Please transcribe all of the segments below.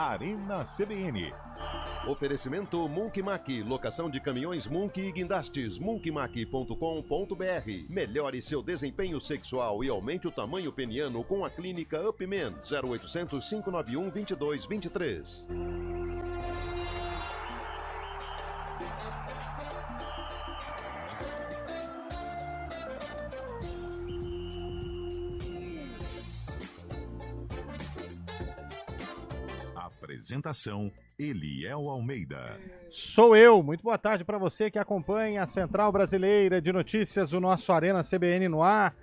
Arena CBN. Oferecimento Munk Mac, locação de caminhões Munk e guindastes, munkmac.com.br. Melhore seu desempenho sexual e aumente o tamanho peniano com a clínica Upman, 0800 591 2223. Apresentação: Eliel Almeida. Sou eu. Muito boa tarde para você que acompanha a Central Brasileira de Notícias, o nosso Arena CBN no ar.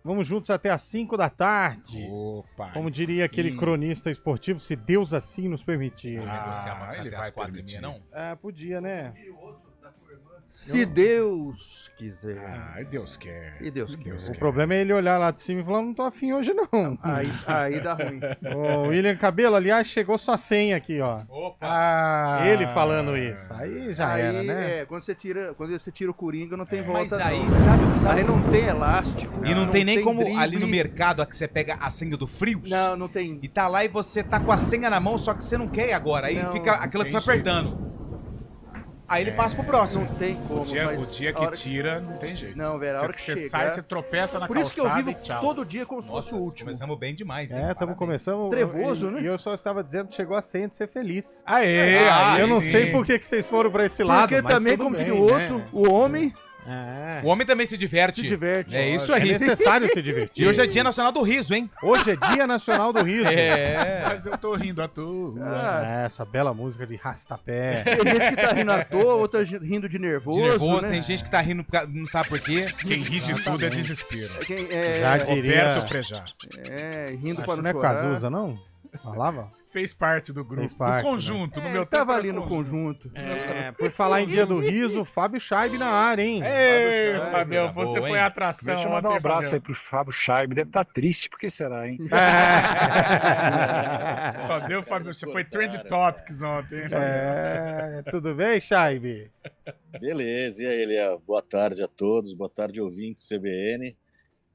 Vamos juntos até às 5 da tarde. Opa, como diria aquele cronista esportivo, se Deus assim nos permitir. Ele vai permitir, não? Podia, né? Se Deus quiser. Deus quer. E Deus quer. O problema é ele olhar lá de cima e falar, não tô afim hoje não. Aí dá ruim. O William Cabelo, aliás, chegou sua senha aqui, ó. Opa! Ele falando isso. Aí já era, né? Quando você tira o Coringa, não tem volta. Mas aí, não. sabe? Aí não tem elástico. E não tem nem como drible. ali no mercado que você pega a senha do Frios. Não tem. E tá lá e você tá com a senha na mão, só que você não quer ir agora. Aí Não, fica aquilo que vai apertando. Aí ele passa pro próximo. Não tem como. O dia que tira, não tem jeito. Não, velho, a hora que você chega... sai, você tropeça na Por isso que eu calçada vivo e tchau. todo dia como se fosse Nossa, o último. começamos bem demais, hein? Estamos começando. Trevoso, né? E eu só estava dizendo que chegou a senha de ser feliz. Aê! Eu não sim. sei por que vocês foram pra esse lado. Porque mas também, tudo como bem, diria o outro, né? o homem O homem também se diverte. se diverte. É isso É aí. necessário se divertir. E hoje é Dia Nacional do Riso, hein? Hoje é Dia Nacional do Riso. Mas eu tô rindo à toa. Essa bela música de rastapé. Tem gente que tá rindo à toa, outra rindo de nervoso. De nervoso, né? tem gente que tá rindo, não sabe por quê. Quem ri de tudo é desespero. Já diria. Roberto Frejá. Rindo Acho pra que não não é chorar. Cazuza, não? Falava? Fez parte do grupo, Fez parte, do conjunto. No meu Ele tava tempo ali era no conjunto. Por falar em Dia do Riso, Fábio Scheib na área, hein? Ei, Fabião, coisa você boa, foi hein? a atração. Deixa eu mandar um ontem, abraço Fabião. aí pro Fábio Scheib. Deve estar triste, porque será, hein? Só deu, Fábio. Você foi Trend Topics ontem. hein, Fabião? Tudo bem, Scheib? Beleza, e aí, Eliel? Boa tarde a todos, boa tarde, ouvintes CBN.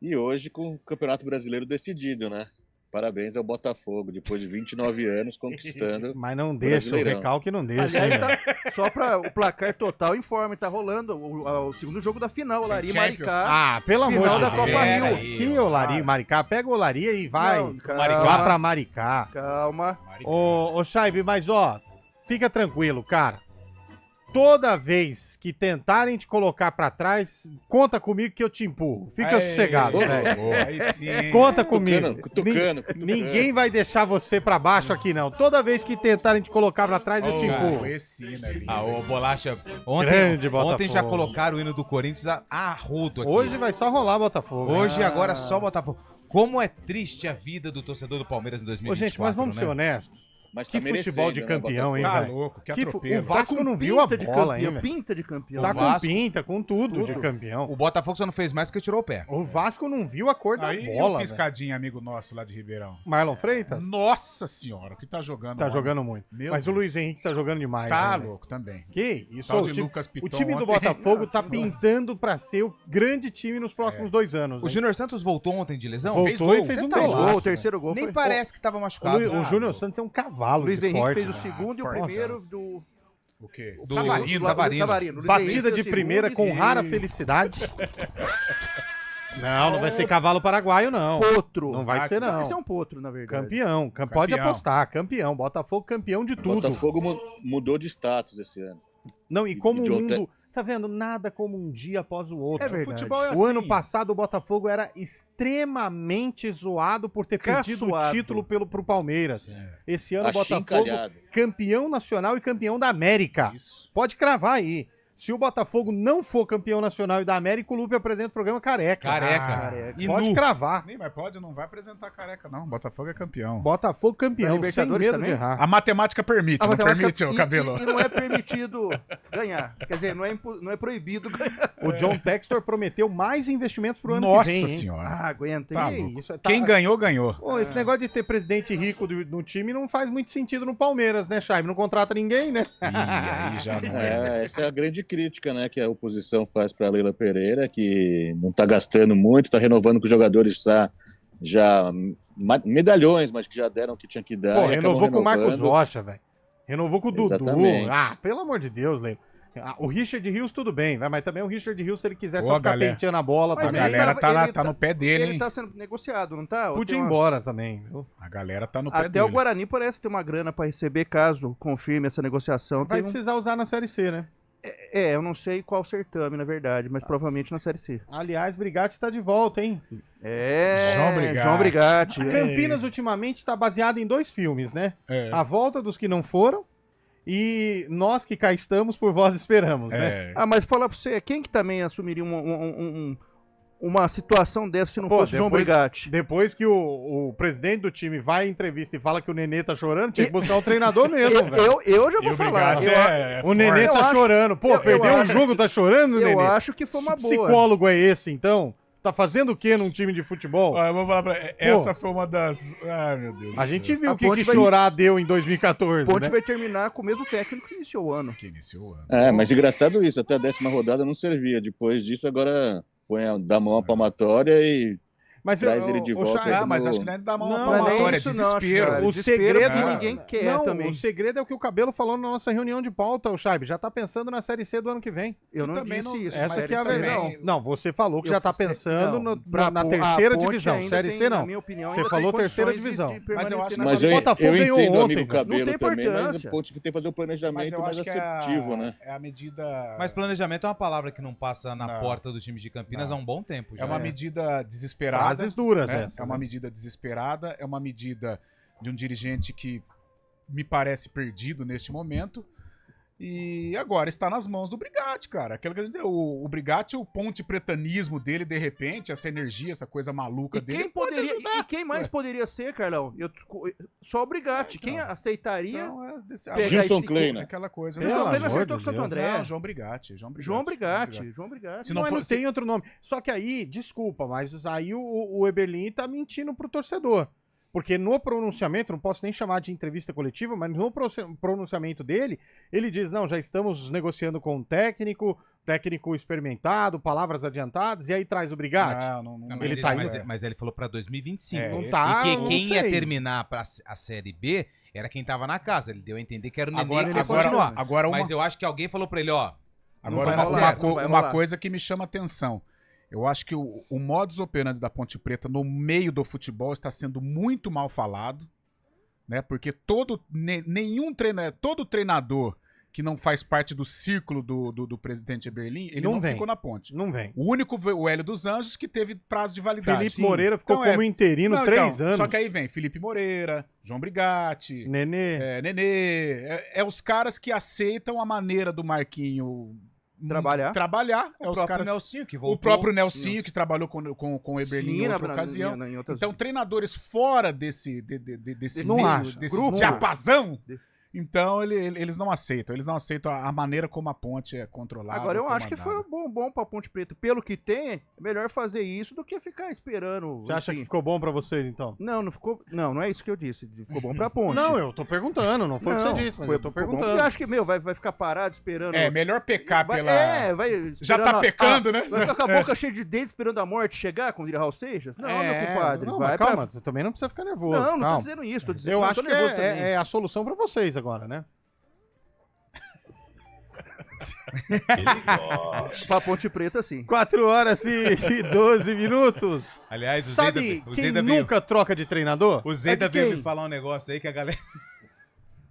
E hoje com o Campeonato Brasileiro decidido, né? Parabéns ao Botafogo, depois de 29 anos conquistando. Mas não deixa, o Brasileirão. recalque não deixa. Aliás, hein? só pra o placar total informe, tá rolando o segundo jogo da final, Lari e Maricá. Pelo amor Final de da Deus. Copa Rio. aí, Que Olaria e Maricá? Pega o Olaria e vai. Não, Vá pra Maricá. Calma. Ô Scheib, mas ó, fica tranquilo, cara. Toda vez que tentarem te colocar pra trás, conta comigo que eu te empurro. Fica sossegado, velho. Aí sim. Conta comigo. Cutucando. Ninguém vai deixar você pra baixo aqui, não. Toda vez que tentarem te colocar pra trás, eu te empurro. Ô, Bolacha, Grande Botafogo. ontem já colocaram o hino do Corinthians a rodo aqui. Hoje vai só rolar Botafogo. Hoje agora só Botafogo. Como é triste a vida do torcedor do Palmeiras em Ô, 2024, gente, mas vamos né? ser honestos. Mas Que tá futebol de merecendo, né, campeão, hein, Botafogo? Tá velho? louco, que Que atropelo. o Vasco Tá com não viu a pinta de bola campeão, ainda. pinta de campeão. Tá O com Vasco- pinta, com tudo de campeão. O Botafogo só não fez mais porque tirou o pé. O Vasco não viu a cor da Aí bola, o velho. piscadinho, amigo nosso lá de Ribeirão. Marlon Freitas? Nossa senhora, o que tá jogando. Tá homem. jogando muito. Meu Mas o Deus. Luiz Henrique tá jogando demais. Tá né, velho? louco também. Que isso, Tal o de time, Lucas Piton o time do ontem. Botafogo tá pintando pra ser o grande time nos próximos 2 anos. O hein? Júnior Santos voltou ontem de lesão? Voltou e fez Você um tá golaço. louco? O terceiro gol Nem foi... parece que tava O, machucado. o Júnior Santos é um cavalo O Luiz de Henrique forte. fez o segundo e o forte. primeiro do... O quê? Do Savarino. Savarino. Luiz Batida Henrique de fez o primeira segundo com e- rara felicidade. Não vai ser cavalo paraguaio, não. Potro. Não vai ser, não. Esse é um potro, na verdade. Campeão. Pode Campeão. apostar. Campeão. Botafogo campeão de tudo. Botafogo mudou de status esse ano. Não, e como o de mundo... ontem- Tá vendo? Nada como um dia após o outro. É verdade. Futebol é O assim. ano passado o Botafogo era extremamente zoado por ter perdido o Caçoado. título pro Palmeiras. Esse ano o Botafogo Achincalhado. campeão nacional e campeão da América. Isso. Pode cravar aí. Se o Botafogo não for campeão nacional e da América, o Lupe apresenta o programa careca. Careca. E Pode nu. cravar. Nem, mas pode, não vai apresentar careca, não. Botafogo é campeão. Botafogo campeão, Da sem Libertadores medo também? de errar. A matemática permite, A não matemática- permite, ô Cabelo? E não é permitido ganhar. Quer dizer, não é proibido ganhar. O John Textor prometeu mais investimentos pro ano Nossa que vem, hein? senhora. Ah, aguenta. Tá E louco. Isso, tá- Quem ganhou, ganhou. Pô, esse negócio de ter presidente rico no time não faz muito sentido no Palmeiras, né, Chaime? Não contrata ninguém, né? Ih, aí já não é. Essa é a grande crítica, né, que a oposição faz para Leila Pereira, que não está gastando muito, está renovando com os jogadores já medalhões, mas que já deram o que tinha que dar. Pô, e acabam renovou com o Marcos renovando. Rocha, velho. Renovou com o Dudu. Exatamente. Ah, pelo amor de Deus, Leandro. O Richard Rios tudo bem, vai, mas também o Richard Rios, se ele quiser Pô, só ficar galera. penteando a bola, Mas A também. ele galera tava- tá no pé dele, Ele hein? tá sendo negociado, não tá? Ou Podia ir tem uma- embora também, viu? A galera tá no pé Até dele. o Guarani parece ter uma grana pra receber caso confirme essa negociação. Vai Tem um- precisar usar na Série C, né? eu não sei qual certame, na verdade, mas provavelmente na Série C. Aliás, Brigatti tá de volta, hein? João Brigatti. A Campinas, ultimamente, tá baseada em 2 filmes, né? É. A Volta dos que não foram e Nós que cá estamos por vós esperamos, né? É. Ah, mas falar pra você, quem que também assumiria uma situação dessa se não Pô, fosse João depois- Brigatti? Depois que o presidente do time vai em entrevista e fala que o Nenê tá chorando, tinha que buscar o treinador mesmo, velho. Eu já E vou o falar. Brigatti Eu, O Nenê Eu tá acho- chorando. Pô, eu perdeu um acho- jogo, tá chorando, Nenê? eu acho que foi uma Que boa. psicólogo é esse, então? Tá fazendo o que num time de futebol? Ó, eu vou falar essa foi uma das... Ai, meu Deus. A gente viu A o que Ponte vai- chorar deu em 2014, Ponte né? vai terminar com o mesmo técnico que iniciou o ano. Que iniciou o ano. Mas engraçado isso, até a 10ª rodada não servia. Depois disso, agora dá mão à palmatória e Mas traz ele de volta. Chay, Ah, mas acho que não é da mão Não, à não é palmatória, é isso não, desespero. Charles. o Desespero segredo que não- ninguém quer não, também. o segredo é o que o Cabelo falou na nossa reunião de pauta, o Chaib. Já tá pensando na Série C do ano que vem. Eu não também disse não- isso. Essa Série que é a C verdade. não. Não, você falou que Eu já tá sei- pensando não, na a terceira Ponte divisão. ainda Série tem, C na não. minha opinião, Você ainda falou tem terceira condições divisão. de Mas eu permanecer acho- na Mas Série eu, C. Botafogo eu ganhou entendo o ontem, amigo cara. Cabelo Não tem também, mas importância. o Ponte tem que fazer o Mas planejamento eu mais acho que assertivo, né? é a medida... Mas planejamento é uma palavra que não passa na Não. porta dos times de Campinas Não. há um bom tempo já. É uma medida desesperada. Frases duras né? essas. É uma né? medida desesperada, é uma medida de um dirigente que me parece perdido neste momento. E agora está nas mãos do Brigatti, cara. Aquilo que a gente, o Brigatti, o ponte pretanismo dele, de repente, essa energia, essa coisa maluca E dele. quem, pode poderia, ajudar. e quem mais poderia ser, Carlão? Só o Brigatti. Quem aceitaria? Então, é desse, pegar Gilson esse- Klein, né? aquela coisa. Pelo Gilson Klein amor acertou de com o Santo Deus. André. Não, João Brigatti. João Brigatti. João Brigatti. Se não Mas não fosse- tem outro nome. Só que aí, desculpa, mas aí o Eberlin tá mentindo pro torcedor. Porque no pronunciamento, não posso nem chamar de entrevista coletiva, mas no pronunciamento dele, ele diz, não, já estamos negociando com um técnico experimentado, palavras adiantadas, e aí traz o Brigatti. Não, Não, Ele mas, tá mas, indo- mas ele falou pra 2025. É, Não esse- tá, E não quem ia sei. terminar a Série B era quem tava na casa. Ele deu a entender que era o Nenê Agora, que ia agora, continuar. agora uma, Mas eu acho que alguém falou pra ele, ó, agora vai uma, rolar, uma não vai uma rolar. coisa que me chama atenção. Eu acho que o modus operandi da Ponte Preta no meio do futebol está sendo muito mal falado, né? Porque todo treinador que não faz parte do círculo do presidente Eberlin, ele Não não vem. ficou na Ponte. Não vem. O único foi o Hélio dos Anjos que teve prazo de validade. Felipe Moreira ficou Então, como interino Não, 3 então, anos. Só que aí vem Felipe Moreira, João Brigatti, Nenê. Nenê. É os caras que aceitam a maneira do Marquinho Trabalhar. É o os próprio caras. Nelsinho que voltou. O próprio Nelsinho, que trabalhou com o Eberlin Sim, em outra na- ocasião. em outras- Então, treinadores fora desse Não meio, acha. desse Grupo. diapasão, Desse- então eles não aceitam. Eles não aceitam a maneira como a Ponte é controlada. Agora eu acho que foi comandada. bom pra Ponte Preta. Pelo que tem, é melhor fazer isso do que ficar esperando. Você acha enfim. que ficou bom pra vocês, então? Não ficou. Não é isso que eu disse. Ficou bom pra Ponte. Não, eu tô perguntando, não foi o que você disse, mas eu tô ficou bom, perguntando. porque eu acho que, vai ficar parado esperando. É, melhor pecar vai, pela. vai Já esperando tá pecando, né? Vai ficar com a boca cheia de dentes esperando a morte chegar, como diria Raul Seixas? Não, meu compadre. Não, vai mas calma, você também não precisa ficar nervoso. Não, não tô calma. dizendo isso. Tô dizendo Eu não, acho tô que nervoso também. é a solução pra vocês agora, né? Pra Ponte Preta, sim. 4 horas e 12 minutos. Aliás, o Sabe Zeida, o quem Zeida veio, nunca troca de treinador? o Zeida É de veio quem? me falar um negócio aí que a galera...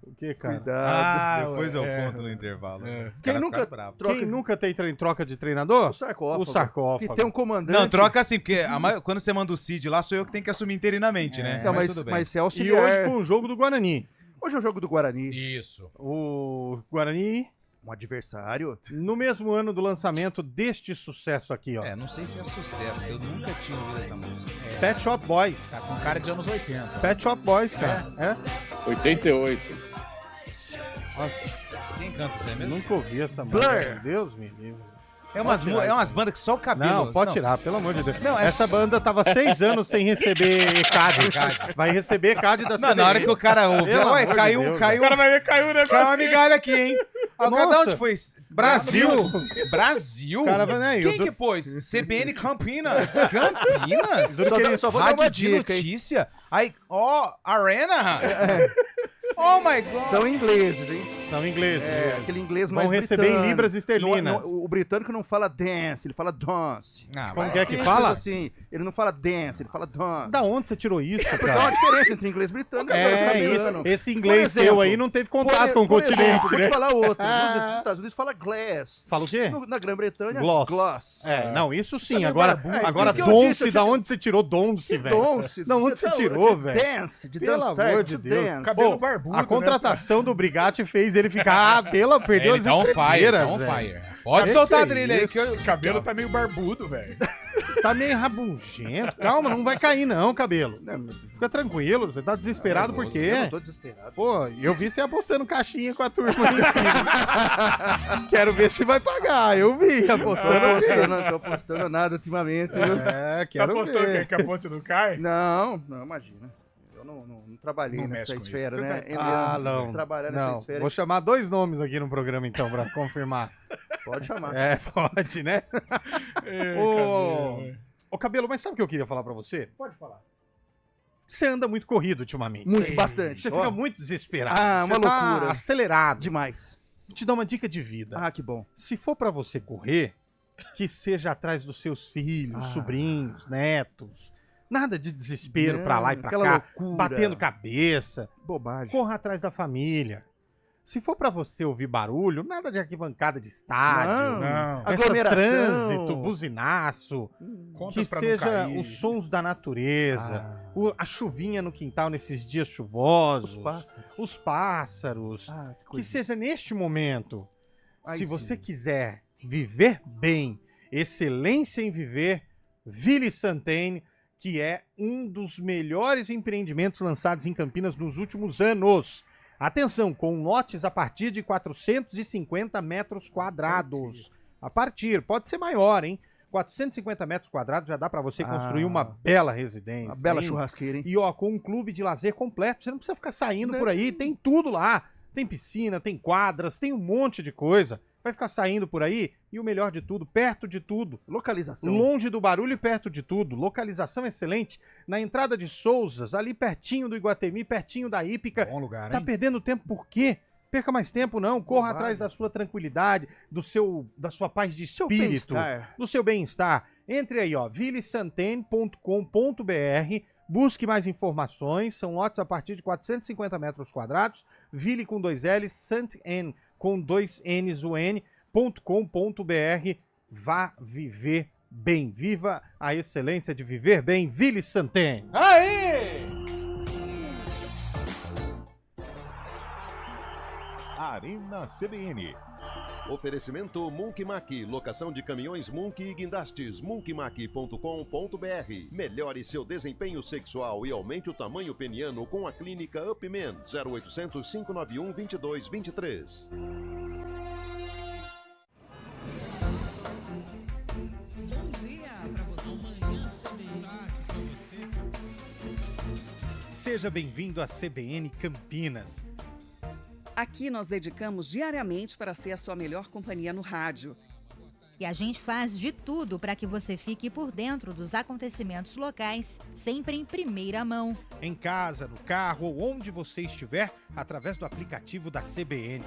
O que, cara? Cuidado. Depois eu é. conto no intervalo. Os Quem caras nunca ficaram bravos. troca Quem nunca tem troca de treinador? o sarcófago. O sarcófago. Que tem um comandante. Não, troca assim, porque quando você manda o Cid lá, sou eu que tenho que assumir interinamente, né? Então, mas, tudo bem. mas se é E auxiliar. hoje com o jogo do Guarani. Hoje é o jogo do Guarani. Isso. O Guarani, Um adversário. no mesmo ano do lançamento deste sucesso aqui, ó. É, não sei se é sucesso, eu nunca tinha ouvido essa música. Pet Shop Boys. Tá com cara de anos 80. Pet Shop Boys, cara. É? 88. Nossa, Quem canta isso aí eu mesmo? nunca ouvi essa Blur. banda. Deus me livre. É umas, Pode tirar é umas isso. bandas que só o cabelo... Não, pode tirar, pelo amor de Deus. Não, é Essa banda tava 6 anos sem receber ECAD. Vai receber ECAD da Não, na hora que o cara ouve, Pelo ué, amor de caiu, Deus, caiu, O cara vai ver, caiu o negócio. caiu uma migalha aqui, hein? Cada Nossa, onde foi? Brasil. Brasil? Cara, né, Quem que pôs? CBN Campinas. Campinas? Duro que ele- Só vou dar Rádio uma de dica, hein? notícia? Aí, Arena? Oh my God. São ingleses, hein? São ingleses. É, aquele inglês mais Vão receber em britânico. libras esterlinas. O britânico não fala dance, ele fala dance. Ah, Como vai. que é que Simples fala? Assim, ele não fala dance, ele fala dance. Da onde você tirou isso, Porque há uma cara? diferença entre inglês britânico e inglês É, americano. esse inglês Por exemplo, seu aí não teve contato com o Por exemplo, continente, vou né? te falar outro. Nos Estados Unidos fala glass. Fala o quê? Na Grã-Bretanha, Gloss. gloss. É, não, isso sim. Tá meio Agora, barbudo. agora Porque eu disse, Donce, eu da tive- onde você tirou Donce, velho? Donce. Da onde você tá tirou, louco? velho? Dance, de Pelo dançar, amor to de Deus. dance. Cabelo Pô, barbudo, a contratação do Brigatti fez ele ficar, perdeu Ele as tá on fire, tá estribeiras, on velho. fire. Pode Que soltar a que é trilha aí, isso? que eu... O cabelo tá meio barbudo, velho. Tá meio rabugento. Calma, não vai cair não, cabelo. Não, meu- Fica tranquilo, você tá desesperado por eu quê? não tô desesperado. Pô, eu vi você apostando caixinha com a turma ali em cima. Quero ver se vai pagar. Eu vi apostando. Não tô apostando nada ultimamente, viu? É, Você quero apostou ver. que a ponte não cai? Não, imagina. Eu não trabalhei Não nessa mexe com esfera, isso. né? Você Ah, não. Trabalhar nessa Não, esfera. vou chamar 2 nomes aqui no programa então pra confirmar. Pode chamar. É, pode, né? Ei, Ô, cabelo. ô, Cabelo, mas sabe o que eu queria falar pra você? Pode falar. Você anda muito corrido ultimamente. Muito, Você- bastante. Você Ó. fica muito desesperado. Ah, Você uma tá loucura. acelerado. Demais. Vou te dar uma dica de vida. Ah, que bom. Se for pra você correr, que seja atrás dos seus filhos, sobrinhos, netos. Nada de desespero pra lá e pra aquela cá, loucura. batendo cabeça. Bobagem. Corra atrás da família. Se for pra você ouvir barulho, nada de arquibancada de estádio. Não. Essa Aglomeração. trânsito, buzinaço, Contas que pra não seja cair. os sons da natureza, Ah, a chuvinha no quintal nesses dias chuvosos, os pássaros. os pássaros, Ah, que que coisa. seja neste momento. Aí Se sim. você quiser viver bem, excelência em viver, Ville Santen, que é um dos melhores empreendimentos lançados em Campinas nos últimos anos. Atenção, com lotes a partir de 450 metros quadrados. A partir, pode ser maior, hein? 450 metros quadrados já dá pra você construir uma bela residência. Uma bela hein? churrasqueira, hein? E ó, com um clube de lazer completo, você não precisa ficar saindo por aí, tem tudo lá. Tem piscina, tem quadras, tem um monte de coisa. Vai ficar saindo por aí e o melhor de tudo, perto de tudo. Localização. Longe do barulho e perto de tudo. Localização excelente na entrada de Souzas, ali pertinho do Iguatemi, pertinho da Hípica. Bom lugar, Tá hein? perdendo tempo por quê? Perca mais tempo não, corra Bobagem. atrás da sua tranquilidade, da sua paz de Seu espírito, bem-estar. do seu bem-estar. Entre aí, ó, villesanten.com.br, busque mais informações, são lotes a partir de 450 metros quadrados, Ville com 2 L's, Santen com 2 N's, .com.br, vá viver bem, viva a excelência de viver bem, Ville Santen. Aí! Arena CBN. Oferecimento Munk Mac, locação de caminhões Munk e guindastes, munkmac.com.br. Melhore seu desempenho sexual e aumente o tamanho peniano com a clínica Upman, 0800 591 2223. Seja bem-vindo à CBN Campinas. Aqui nós dedicamos diariamente para ser a sua melhor companhia no rádio. E a gente faz de tudo para que você fique por dentro dos acontecimentos locais, sempre em primeira mão. Em casa, no carro ou onde você estiver, através do aplicativo da CBN.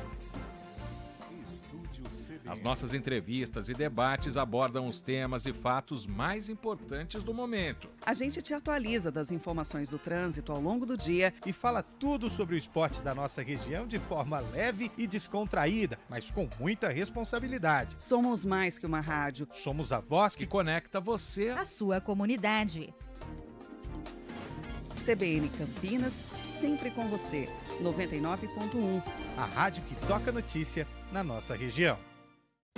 Estúdio CBN. As nossas entrevistas e debates abordam os temas e fatos mais importantes do momento. A gente te atualiza das informações do trânsito ao longo do dia E fala tudo sobre o esporte da nossa região de forma leve e descontraída, mas com muita responsabilidade. Somos mais que uma rádio. Somos a voz Que que conecta você. A sua comunidade. CBN Campinas, sempre com você. 99.1. a rádio que toca notícia na nossa região.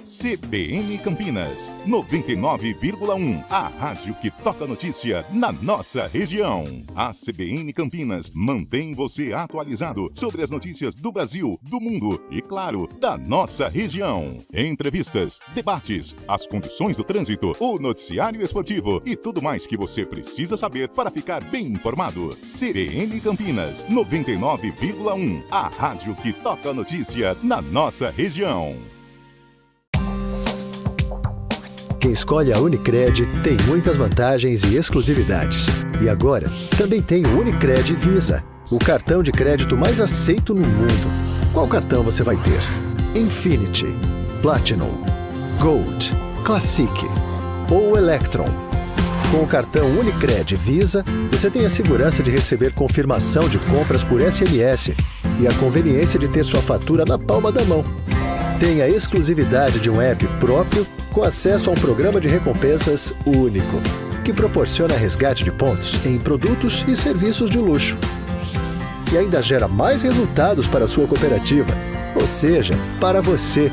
CBN Campinas, 99,1. A rádio que toca notícia na nossa região. A CBN Campinas mantém você atualizado sobre as notícias do Brasil, do mundo e, claro, da nossa região. Entrevistas, debates, as condições do trânsito, o noticiário esportivo e tudo mais que você precisa saber para ficar bem informado. CBN Campinas, 99,1. A rádio que toca notícia na nossa região. Quem escolhe a Unicred tem muitas vantagens e exclusividades. E agora, também tem o Unicred Visa, o cartão de crédito mais aceito no mundo. Qual cartão você vai ter? Infinity, Platinum, Gold, Classic ou Electron? Com o cartão Unicred Visa, você tem a segurança de receber confirmação de compras por SMS e a conveniência de ter sua fatura na palma da mão. Tem a exclusividade de um app próprio com acesso a um programa de recompensas único, que proporciona resgate de pontos em produtos e serviços de luxo. E ainda gera mais resultados para a sua cooperativa, ou seja, para você.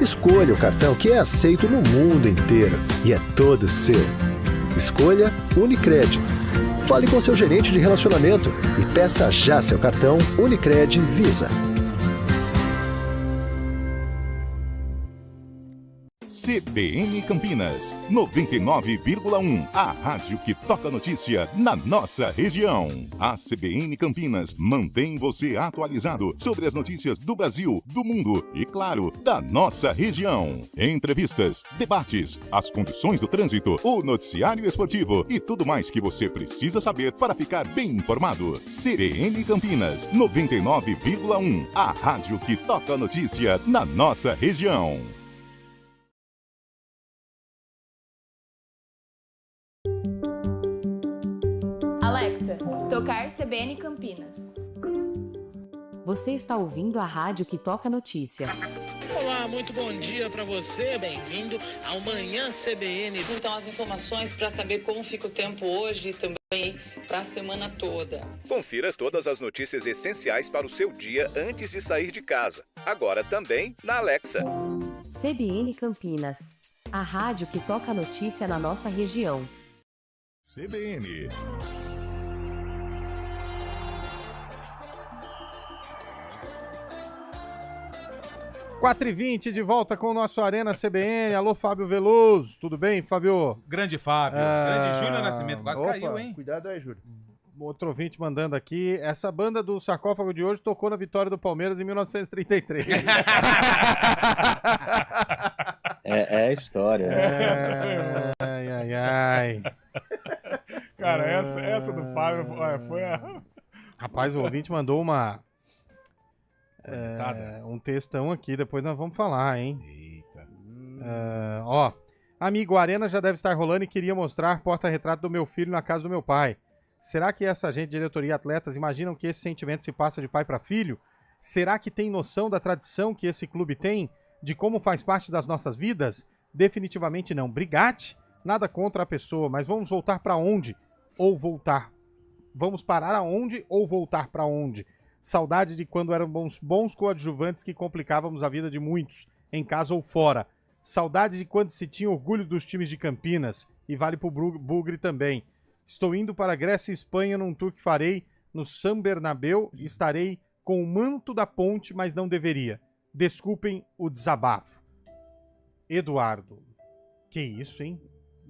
Escolha o cartão que é aceito no mundo inteiro e é todo seu. Escolha Unicred. Fale com seu gerente de relacionamento e peça já seu cartão Unicred Visa. CBN Campinas, 99,1. A rádio que toca notícia na nossa região. A CBN Campinas mantém você atualizado sobre as notícias do Brasil, do mundo e, claro, da nossa região. Entrevistas, debates, as condições do trânsito, o noticiário esportivo e tudo mais que você precisa saber para ficar bem informado. CBN Campinas, 99,1. A rádio que toca notícia na nossa região. Alexa, tocar CBN Campinas. Você está ouvindo a rádio que toca notícia. Olá, muito bom dia para você, bem-vindo ao Manhã CBN. Então, as informações para saber como fica o tempo hoje e também para a semana toda. Confira todas as notícias essenciais para o seu dia antes de sair de casa. Agora também na Alexa. CBN Campinas, a rádio que toca notícia na nossa região. CBN. Quatro e 20 de volta com o nosso Arena CBN. Alô, Fábio Veloso. Tudo bem, Fábio? Grande Fábio. Grande Júnior Nascimento. Quase caiu, hein? Cuidado aí, Júlio. Outro ouvinte mandando aqui. Essa banda do sarcófago de hoje tocou na vitória do Palmeiras em 1933. É a história. Ai. Cara, essa do Fábio foi a... Rapaz, o ouvinte mandou um textão aqui, depois nós vamos falar, hein? Eita. Amigo, a Arena já deve estar rolando e queria mostrar porta-retrato do meu filho na casa do meu pai. Será que essa gente, diretoria e atletas, imaginam que esse sentimento se passa de pai para filho? Será que tem noção da tradição que esse clube tem? De como faz parte das nossas vidas? Definitivamente não. Brigate, nada contra a pessoa, mas vamos voltar para onde? Ou voltar? Vamos parar aonde ou voltar para onde? Saudade de quando éramos bons coadjuvantes que complicávamos a vida de muitos, em casa ou fora. Saudade de quando se tinha orgulho dos times de Campinas, e vale pro Bugre também. Estou indo para Grécia e Espanha num tour que farei no San Bernabéu e estarei com o manto da ponte, mas não deveria. Desculpem o desabafo. Eduardo. Que isso, hein?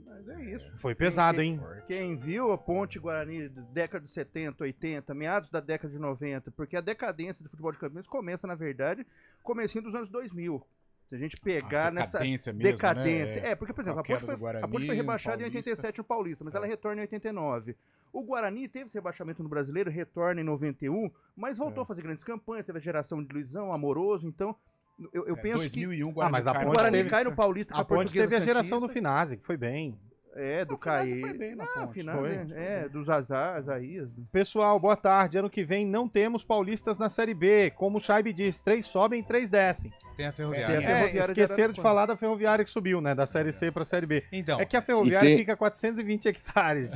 Mas é isso. Foi pesado, hein? Quem viu a Ponte Guarani da década de 70, 80, meados da década de 90, porque a decadência do futebol de Campinas começa, na verdade, comecinho dos anos 2000. Se a gente pegar nessa decadência. Né? Porque, por exemplo, a Ponte foi rebaixada em 87 no Paulista, mas ela retorna em 89. O Guarani teve esse rebaixamento no Brasileiro, retorna em 91, mas voltou a fazer grandes campanhas, teve a geração de Luizão, Amoroso, então eu penso 2001, que... mas a Guarani cai no Paulista com a Ponte teve a geração do Finazzi, que foi bem. Do Caí. Foi bem na Ponte. Do Zazá, Azaías. Pessoal, boa tarde. Ano que vem não temos paulistas na Série B. Como o Chaib diz, 3 sobem, 3 descem. tem a Ferroviária. Esqueceram de falar da Ferroviária que subiu, né? Da Série C pra Série B. Então, é que a Ferroviária fica a 420 hectares.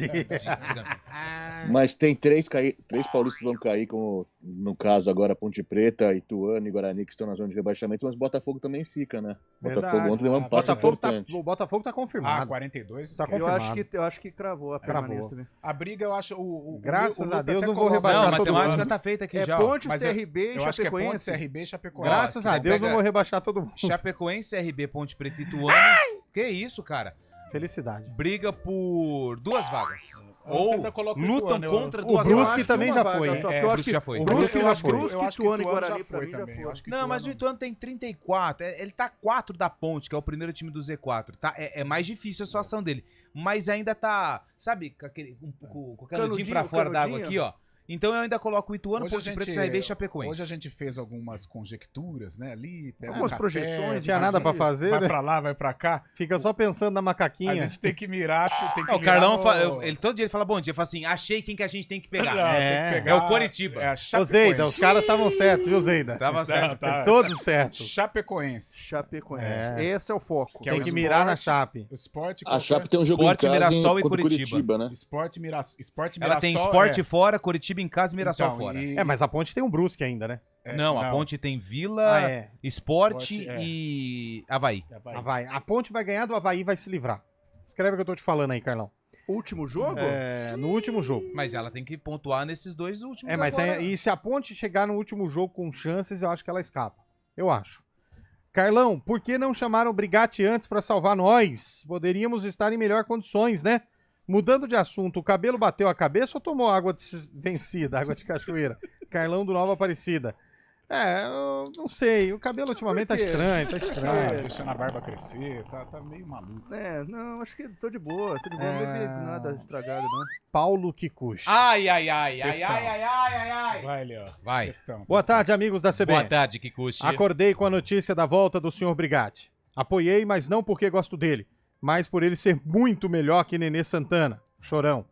Mas tem três paulistas que vão cair, como no caso agora Ponte Preta, Ituano e Guarani, que estão na zona de rebaixamento, mas Botafogo também fica, né? Botafogo ontem deu um passo importante. O Botafogo tá confirmado. 42? Tá confirmado. Eu acho que cravou a permanência também. A briga, eu acho... Graças a Deus, não vou rebaixar todo mundo. A matemática tá feita aqui já. Ponte, CRB e Chapecoense. CRB e Chapecoense. Graças a Deus, não vou rebaixar todo mundo. Chapecoense, CRB, Ponte Preta e Ituano. Que isso, cara? Felicidade. Briga por 2 vagas. Ou lutam contra 2 vagas. O Brusque também já foi, hein? O Brusque já foi. O Brusque já foi. Ituano e Guarani pra mim também. já foi. Não, mas o Ituano tem 34. Ele tá 4 da Ponte, que é o primeiro time do Z4. Tá? É mais difícil a situação dele. Mas ainda tá, sabe, com o canudinho pra fora da água aqui, ó. Então eu ainda coloco o Ituano, Ponte Preta, CRB e Chapecoense. Hoje a gente fez algumas conjecturas, né? Ali, algumas projeções. Não tinha nada pra fazer, vai né? Pra lá, vai pra cá. Fica só pensando na macaquinha. A gente tem que mirar, O Carlão, todo dia ele fala bom dia. Ele fala assim, achei quem que a gente tem que pegar. Não, é o Coritiba. Ô Zeida, os caras estavam certos, viu, Zeida? Tava certo. Todos certos. Chapecoense. Esse é o foco. Tem que mirar na Chape. O Sport, a Chape tem um jogo Sport, em casa Mirassol e Curitiba, né? Sport, Mirassol. Ela tem Sport fora, Curitiba em casa e Mirassol fora. Mas a Ponte tem um Brusque ainda, né? Não, a Ponte tem Vila, Sport e Avaí. A Ponte vai ganhar do Avaí e vai se livrar. Escreve o que eu tô te falando aí, Carlão. Último jogo? No último jogo. Mas ela tem que pontuar nesses 2 últimos. Mas e se a Ponte chegar no último jogo com chances, eu acho que ela escapa. Eu acho. Carlão, por que não chamaram o Brigatti antes pra salvar nós? Poderíamos estar em melhores condições, né? Mudando de assunto, o Cabelo bateu a cabeça ou tomou água vencida, água de cachoeira? Carlão do Nova Aparecida. Eu não sei, o Cabelo ultimamente tá estranho, Deixando a barba crescer, tá meio maluco. Não, acho que tô de boa, não vi nada estragado, não. Paulo Kikuchi. Ai. Vai, Léo. Vai. Boa tarde, amigos da CBN. Boa tarde, Kikuchi. Acordei com a notícia da volta do Sr. Brigatti. Apoiei, mas não porque gosto dele, mas por ele ser muito melhor que Nenê Santana. Chorão.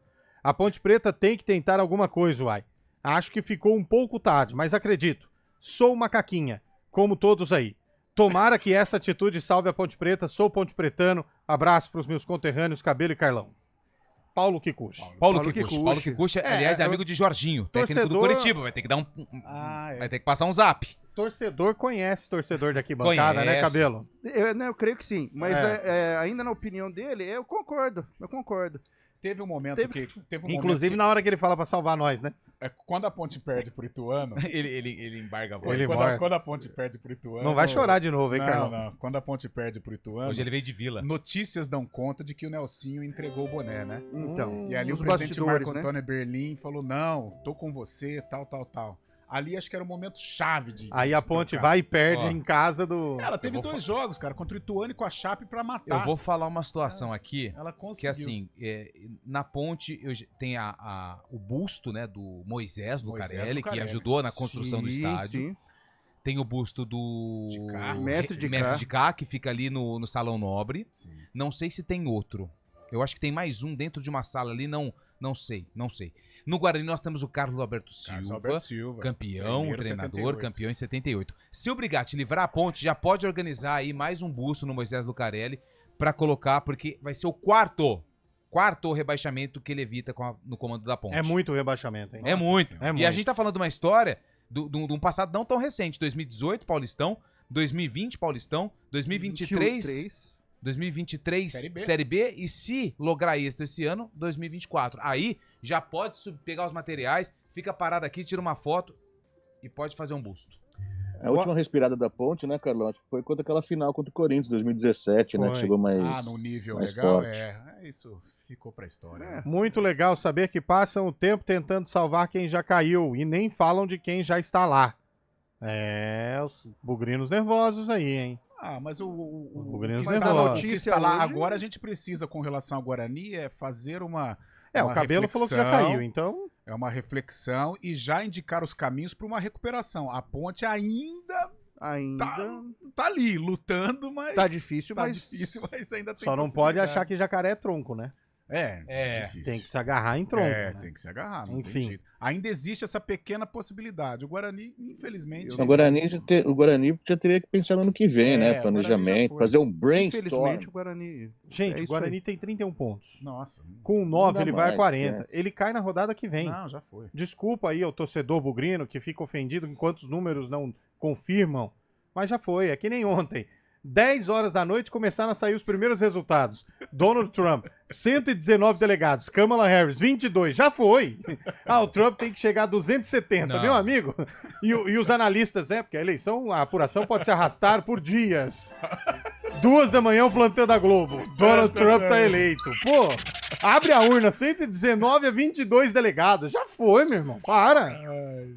A Ponte Preta tem que tentar alguma coisa, uai. Acho que ficou um pouco tarde, mas acredito. Sou macaquinha, como todos aí. Tomara que essa atitude salve a Ponte Preta. Sou ponte pretano. Abraço pros meus conterrâneos Cabelo e Carlão. Paulo Kikuchi. Paulo Kikuchi, aliás, é amigo de Jorginho, técnico do Curitiba. Vai ter que dar vai ter que passar um zap. Torcedor conhece torcedor daqui bancada, né, Cabelo? Eu creio que sim, mas ainda na opinião dele, eu concordo. Teve um momento Inclusive na hora que ele fala pra salvar nós, né? Quando a Ponte perde pro Ituano... ele embarga a voz. Quando a Ponte perde pro Ituano... Não vai chorar de novo, hein, Carlão? Não. Quando a Ponte perde pro Ituano... Hoje ele veio de Vila. Notícias dão conta de que o Nelsinho entregou o boné, né? Então, e ali o presidente Marco Antônio Berlim falou, não, tô com você, tal. Ali acho que era o momento chave Aí a Ponte vai e perde em casa do... Ela teve 2 jogos, cara, contra o Ituano e com a Chape pra matar. Eu vou falar uma situação aqui. Ela conseguiu. Que assim, na Ponte tem o busto, né, do Moisés Lucarelli, que ajudou na construção do estádio. Sim. Tem o busto do Mestre de Cá, que fica ali no Salão Nobre. Sim. Não sei se tem outro. Eu acho que tem mais um dentro de uma sala ali, não sei. No Guarani nós temos o Carlos Alberto Silva, campeão, treinador, campeão em 78. Se o Brigatti livrar a Ponte, já pode organizar aí mais um busto no Moisés Lucarelli pra colocar, porque vai ser o quarto rebaixamento que ele evita no comando da Ponte. É muito rebaixamento, hein? É muito. E a gente tá falando de uma história de um passado não tão recente. 2018, Paulistão. 2020, Paulistão. 2023... 2023, Série B, e se lograr êxito esse ano, 2024. Aí já pode pegar os materiais, fica parado aqui, tira uma foto e pode fazer um busto. A última respirada da Ponte, né, Carlão? Acho que foi contra aquela final contra o Corinthians, 2017, né? Que chegou mais num nível mais legal, forte. Isso ficou pra história. Muito legal saber que passam o tempo tentando salvar quem já caiu e nem falam de quem já está lá. Os bugrinos nervosos aí, hein? Mas o que está lá agora, a gente precisa, com relação ao Guarani, fazer uma o Cabelo falou que já caiu, então... É uma reflexão e já indicar os caminhos para uma recuperação. A Ponte ainda tá ali, lutando, mas... Tá difícil, mas ainda tem Só não pode achar que Jacaré é tronco, né? Difícil. Tem que se agarrar em tronco. Né? Tem que se agarrar. Não Enfim. Tem jeito. Ainda existe essa pequena possibilidade. O Guarani, infelizmente... O Guarani já teria que pensar no ano que vem, né? Planejamento, fazer um brainstorm. Infelizmente, o Guarani... Gente, o Guarani tem 31 pontos. Nossa. Com 9, ele vai a 40. Esquece. Ele cai na rodada que vem. Não, já foi. Desculpa aí ao torcedor bugrino que fica ofendido enquanto os números não confirmam, mas já foi. É que nem ontem. 10 horas da noite começaram a sair os primeiros resultados. Donald Trump, 119 delegados. Kamala Harris, 22. Já foi. O Trump tem que chegar a 270, não. Meu amigo. E os analistas, porque a apuração pode se arrastar por dias. 2 da manhã, o plantão da Globo. Donald Trump tá eleito. Pô, abre a urna, 119 a 22 delegados. Já foi, meu irmão. Para.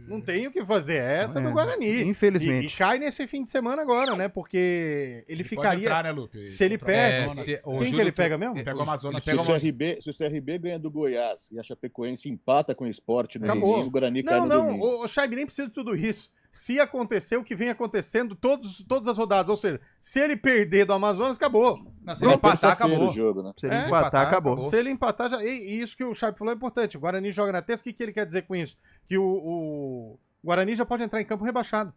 Não tem o que fazer. Essa do Guarani. Infelizmente. E cai nesse fim de semana agora, né? Porque ele ficaria... Entrar, né, Lupe? Se ele perde... Quem que ele pega mesmo? Pega o Amazonas. Se o CRB ganha do Goiás e a Chapecoense empata com o Sport no domingo, o Guarani cai no domingo. Não, o Chaib nem precisa de tudo isso. Se acontecer o que vem acontecendo todas as rodadas, ou seja, se ele perder do Amazonas, acabou. Não, se ele empatar, acabou. O jogo, né? Se ele empatar, acabou. Se ele empatar, já... E isso que o Chaib falou é importante. O Guarani joga na terça, o que ele quer dizer com isso? Que o Guarani já pode entrar em campo rebaixado.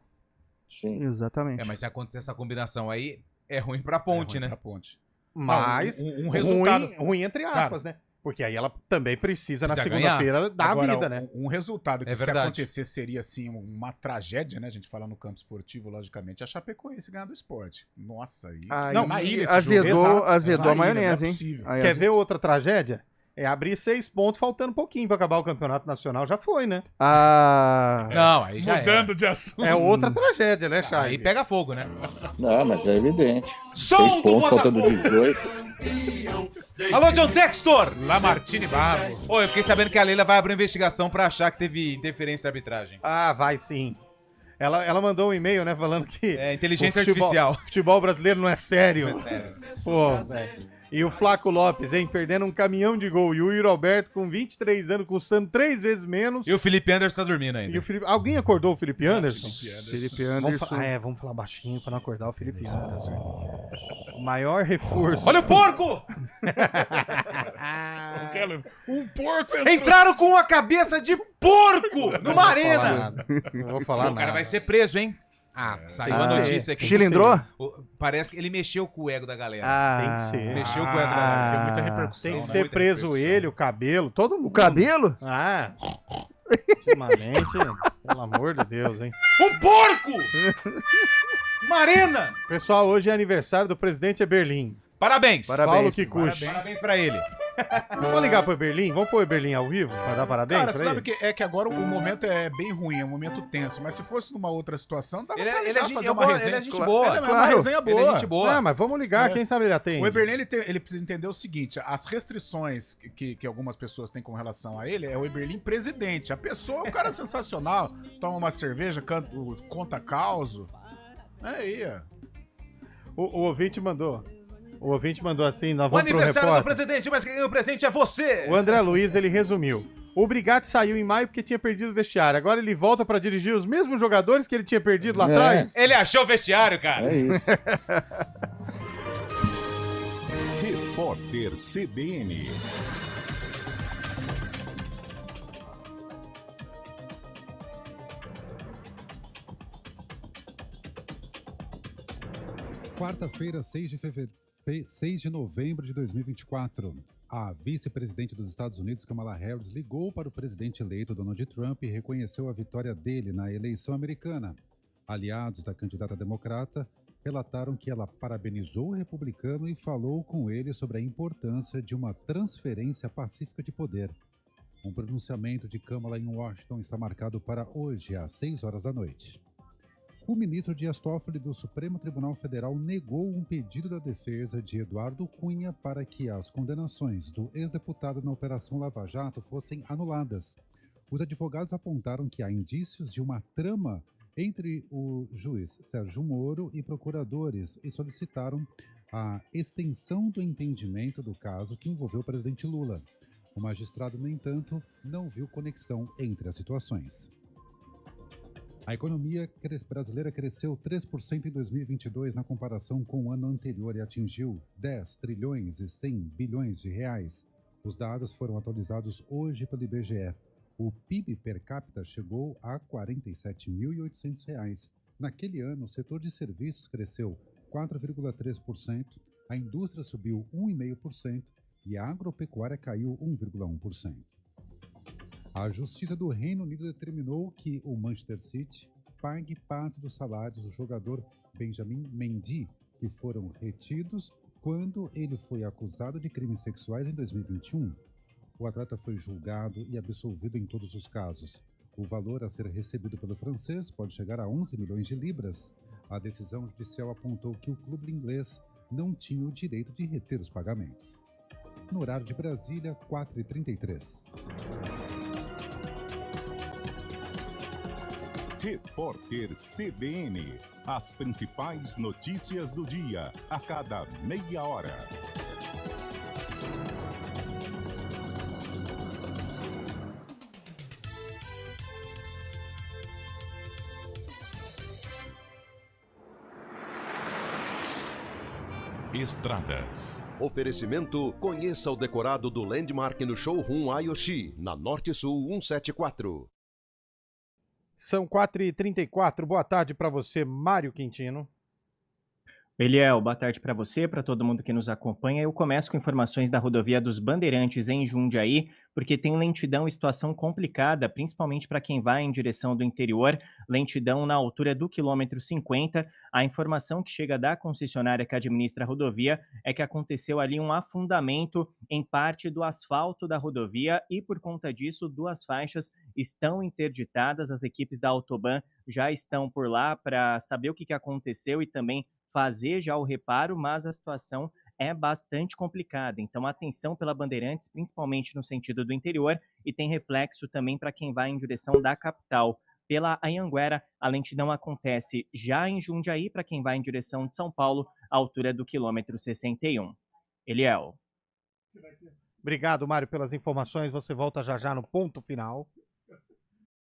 Sim. Exatamente. Mas se acontecer essa combinação aí, é ruim pra Ponte, né? Mas um resultado... ruim entre aspas, né? Porque aí ela também precisa na segunda-feira dar a vida, né? Um resultado que se acontecer seria, assim, uma tragédia, né? A gente fala no campo esportivo, logicamente, a Chapecoense ganhar do Sport. Nossa, aí... Não, na ilha azedou a maionese, hein? Quer ver outra tragédia? É abrir 6 pontos faltando um pouquinho pra acabar o campeonato nacional. Já foi, né? Não, aí já mudando de assunto. É outra tragédia, né, Chay? Aí pega fogo, né? Não, mas é evidente. Som 6 pontos faltando 18. Alô, John Textor! Lamartine Barro. Eu fiquei sabendo que a Leila vai abrir investigação pra achar que teve interferência da arbitragem. Vai sim. Ela mandou um e-mail, né, falando que... inteligência artificial. Futebol brasileiro não é sério. Pô, velho. E o Flaco Lopes, perdendo um caminhão de gol. E o Yuri Alberto, com 23 anos, custando 3 vezes menos. E o Felipe Anderson tá dormindo ainda. Alguém acordou o Felipe Anderson? Felipe Anderson. Vamos falar baixinho pra não acordar o Felipe Anderson. O maior reforço. Olha o porco! Um porco entraram com uma cabeça de porco numa arena. Não vou falar nada. O cara vai ser preso, hein? Saiu a notícia aqui. Chilindrou? Parece que ele mexeu com o ego da galera. Tem que ser. Mexeu com o ego da galera. Deu muita repercussão. Tem que ser preso ele, o cabelo, todo mundo. O cabelo? Ultimamente, pelo amor de Deus, hein? Um porco! Uma arena! Pessoal, hoje é aniversário do presidente Eberlin. Parabéns! Paulo Kikuchi. Parabéns pra ele. Vamos ligar pro Eberlin? Vamos pôr o Eberlin ao vivo pra dar parabéns? Cara, sabe que agora o momento é bem ruim, é um momento tenso. Mas se fosse numa outra situação, dava pra fazer uma resenha. Ele é gente boa. É uma resenha boa. Ele é gente boa. Mas vamos ligar, quem sabe ele atende. O Eberlin, ele precisa entender o seguinte, as restrições que algumas pessoas têm com relação a ele, é o Eberlin presidente. A pessoa é um cara sensacional, toma uma cerveja, conta causo. Aí, O ouvinte mandou. O ouvinte mandou assim, nós vamos pro aniversário do presidente, mas quem ganhou o presente é você! O André Luiz, ele resumiu. O Brigatti saiu em maio porque tinha perdido o vestiário. Agora ele volta pra dirigir os mesmos jogadores que ele tinha perdido lá atrás. Ele achou o vestiário, cara. É isso. Repórter CBN. Quarta-feira, 6 de novembro de 2024. A vice-presidente dos Estados Unidos, Kamala Harris, ligou para o presidente eleito Donald Trump e reconheceu a vitória dele na eleição americana. Aliados da candidata democrata relataram que ela parabenizou o republicano e falou com ele sobre a importância de uma transferência pacífica de poder. Um pronunciamento de Kamala em Washington está marcado para hoje, às 6 horas da noite. O ministro Dias Toffoli do Supremo Tribunal Federal negou um pedido da defesa de Eduardo Cunha para que as condenações do ex-deputado na Operação Lava Jato fossem anuladas. Os advogados apontaram que há indícios de uma trama entre o juiz Sérgio Moro e procuradores e solicitaram a extensão do entendimento do caso que envolveu o presidente Lula. O magistrado, no entanto, não viu conexão entre as situações. A economia brasileira cresceu 3% em 2022 na comparação com o ano anterior e atingiu 10 trilhões e 100 bilhões de reais. Os dados foram atualizados hoje pelo IBGE. O PIB per capita chegou a R$ 47.800. Naquele ano, o setor de serviços cresceu 4,3%, a indústria subiu 1,5% e a agropecuária caiu 1,1%. A Justiça do Reino Unido determinou que o Manchester City pague parte dos salários do jogador Benjamin Mendy, que foram retidos quando ele foi acusado de crimes sexuais em 2021. O atleta foi julgado e absolvido em todos os casos. O valor a ser recebido pelo francês pode chegar a 11 milhões de libras. A decisão judicial apontou que o clube inglês não tinha o direito de reter os pagamentos. No horário de Brasília, 4h33. Repórter CBN. As principais notícias do dia, a cada meia hora. Estradas. Oferecimento: conheça o decorado do Landmark no Showroom Ayoshi, na Norte Sul 174. São 4h34. Boa tarde para você, Mário Quintino. Eliel, boa tarde para você, para todo mundo que nos acompanha. Eu começo com informações da rodovia dos Bandeirantes em Jundiaí, porque tem lentidão e situação complicada, principalmente para quem vai em direção do interior, lentidão na altura do quilômetro 50. A informação que chega da concessionária que administra a rodovia é que aconteceu ali um afundamento em parte do asfalto da rodovia e, por conta disso, 2 faixas estão interditadas. As equipes da Autoban já estão por lá para saber o que aconteceu e também fazer já o reparo, mas a situação é bastante complicada. Então, atenção pela Bandeirantes, principalmente no sentido do interior, e tem reflexo também para quem vai em direção da capital. Pela Anhanguera, a lentidão acontece já em Jundiaí, para quem vai em direção de São Paulo, à altura do quilômetro 61. Eliel. Obrigado, Mário, pelas informações. Você volta já no ponto final.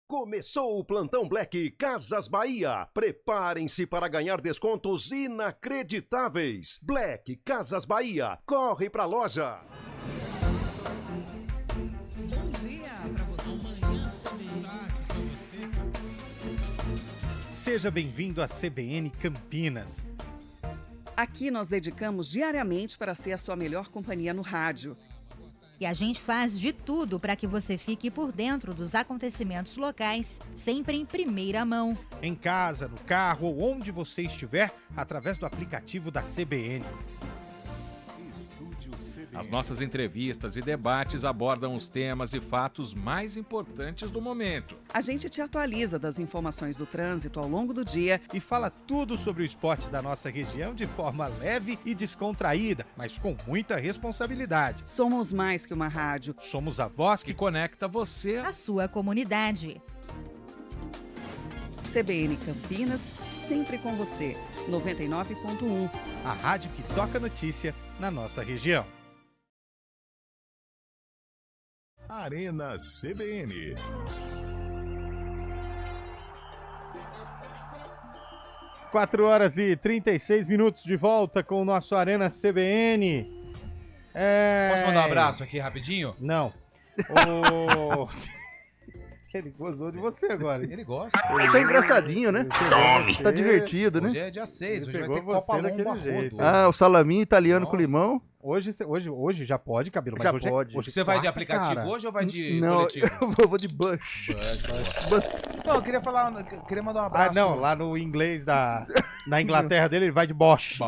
Começou o Plantão Black Casas Bahia. Preparem-se para ganhar descontos inacreditáveis. Black Casas Bahia. Corre pra loja. Bom dia para você. Seja bem-vindo à CBN Campinas. Aqui nós dedicamos diariamente para ser a sua melhor companhia no rádio. E a gente faz de tudo para que você fique por dentro dos acontecimentos locais, sempre em primeira mão. Em casa, no carro ou onde você estiver, através do aplicativo da CBN. As nossas entrevistas e debates abordam os temas e fatos mais importantes do momento. A gente te atualiza das informações do trânsito ao longo do dia e fala tudo sobre o esporte da nossa região de forma leve e descontraída, mas com muita responsabilidade. Somos mais que uma rádio. Somos a voz que conecta você à sua comunidade. CBN Campinas, sempre com você. 99.1. A rádio que toca notícia na nossa região. Arena CBN. Quatro horas e 36 minutos de volta com o nosso Arena CBN. Posso mandar um abraço aqui rapidinho? Não. Ele gozou de você agora. Ele gosta. Ele tá engraçadinho, né? Tá divertido, né? Hoje é dia 6, hoje vai ter Copa Lomba jeito. Ah, o salaminho italiano com limão. Hoje já pode, Cabelo, mas já hoje pode. Você vai de aplicativo, cara, hoje ou vai de não, coletivo? Eu vou de Bush. Não, eu queria mandar um abraço. Ah, não, lá no inglês na Inglaterra dele, ele vai de Bosch.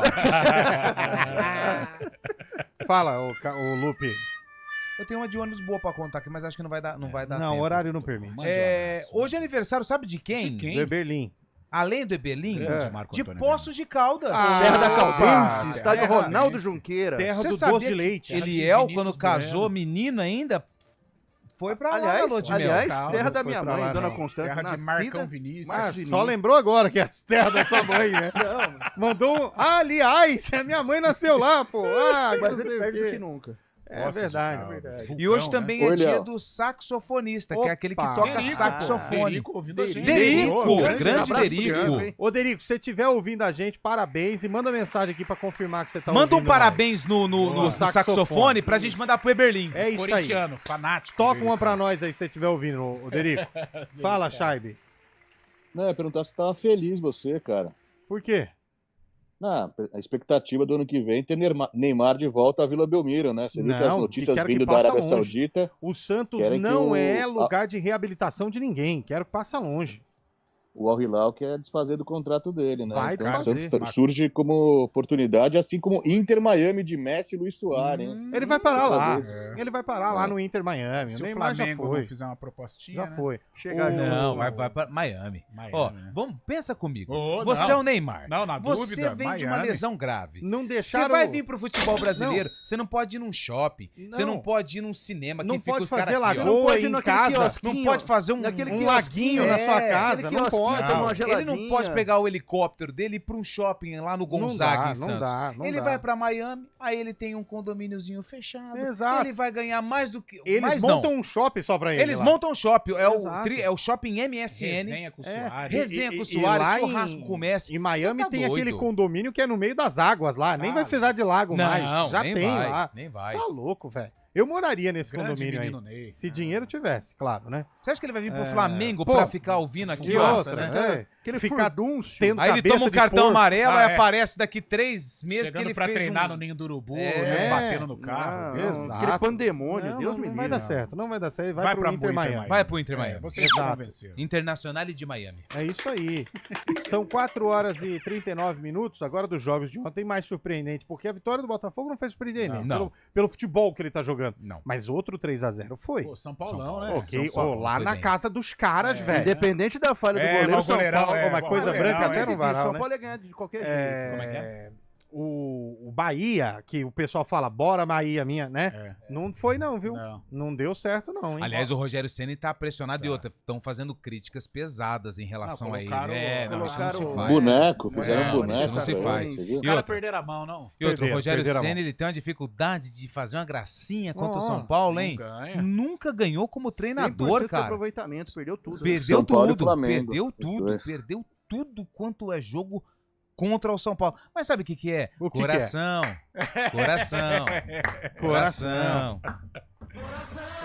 Fala, o Lupe. Eu tenho uma de ônibus boa pra contar aqui, mas acho que não vai dar Não, tempo. o horário não permite. Hoje é aniversário, sabe de quem? Do Eberlin. Além do Eberlin, de Poços de Caldas. Terra da Caldense, estádio Ronaldo Junqueira. Terra do doce de leite. Eliel, quando casou, menino ainda, foi pra lá, aliás, terra da minha mãe, Dona Constância, terra de Marcão Vinícius. Só lembrou agora que é a terra da sua mãe, né? Não. Mandou aliás, a minha mãe nasceu lá, pô. Mas eles perdem do que nunca. É verdade. E hoje também é dia do saxofonista, que é aquele que toca saxofone. Derico, grande Derico. Ô, Derico, se você estiver ouvindo a gente, parabéns e manda mensagem aqui pra confirmar que você tá ouvindo. Manda um parabéns no saxofone pra gente mandar pro Eberlin. É isso aí. Fanático. Toca uma pra nós aí se você estiver ouvindo, ô Derico. Fala, Shaibe. Não, eu ia perguntar se tava feliz você, cara. Por quê? A expectativa do ano que vem é ter Neymar de volta à Vila Belmiro, né? Você viu que as notícias vindo da Arábia Saudita... O Santos não é lugar de reabilitação de ninguém. Quero que passe longe. O Al Hilal quer desfazer do contrato dele, né? Vai desfazer. Surge como oportunidade, assim como Inter Miami de Messi e Luis Soares. Ele vai parar lá. Ele vai parar lá no Inter Miami. Se o Neymar já foi. Fizer uma propostinha, já foi. Não, vai para Miami. Ó, pensa comigo. Você é o Neymar. Não, na você dúvida, vem de uma lesão grave. Não deixaram... Você vai vir pro futebol brasileiro, você não pode ir num shopping, você não pode ir num cinema. Não pode fazer lagoa em casa. Não pode fazer um laguinho na sua casa. Não pode. Ele não pode pegar o helicóptero dele e ir pra um shopping lá no Gonzaga, em Santos. Ele vai pra Miami, aí ele tem um condomíniozinho fechado. Exato. Ele vai ganhar mais do que... Eles montam um shopping só pra ele. Eles montam um shopping. É o shopping MSN. Resenha com o Soares. Resenha com o Soares, churrasco com o Messi. Em Miami tem aquele condomínio que é no meio das águas lá. Nem vai precisar de lago mais. Já tem lá. Nem vai. Tá louco, velho. Eu moraria nesse condomínio aí. Ney, se dinheiro tivesse, claro, né? Você acha que ele vai vir pro Flamengo pra ficar ouvindo aqui? Né? Que ele fica tendo aí ele toma um cartão amarelo e aparece daqui 3 meses chegando que ele pra fez treinar no ninho do urubu, batendo no carro. Exato. Aquele pandemônio, Deus me livre. Não vai dar certo, não vai dar certo. Vai pro Inter Miami. Vai pro Inter Miami. Você se convenceu. Internacional de Miami. É isso aí. São 4 horas e 39 minutos agora dos jogos de ontem, mais surpreendente, porque a vitória do Botafogo não foi surpreendente. Não. Pelo futebol que ele tá jogando. Não. Mas outro 3x0 foi. Pô, São Paulão, né? Ok, lá na casa dos caras, velho. Independente da falha do goleiro, São Paulo... Uma coisa branca até no varal, São Paulo é ganhar de qualquer jeito. Como é que é? O Bahia, que o pessoal fala, bora Bahia minha, né? Não foi não, viu? Não deu certo não, hein? Aliás, o Rogério Ceni tá pressionado e outra. Estão fazendo críticas pesadas em relação a ele. Isso não se faz. Boneco, fizeram boneco. Isso não se faz. Os caras perderam a mão, não? E outro, o Rogério Ceni, ele tem uma dificuldade de fazer uma gracinha contra o São Paulo, hein? Nunca ganhou como treinador, cara. Aproveitamento, perdeu tudo. Perdeu tudo. Perdeu tudo quanto é jogo contra o São Paulo. Mas sabe o que é? Coração.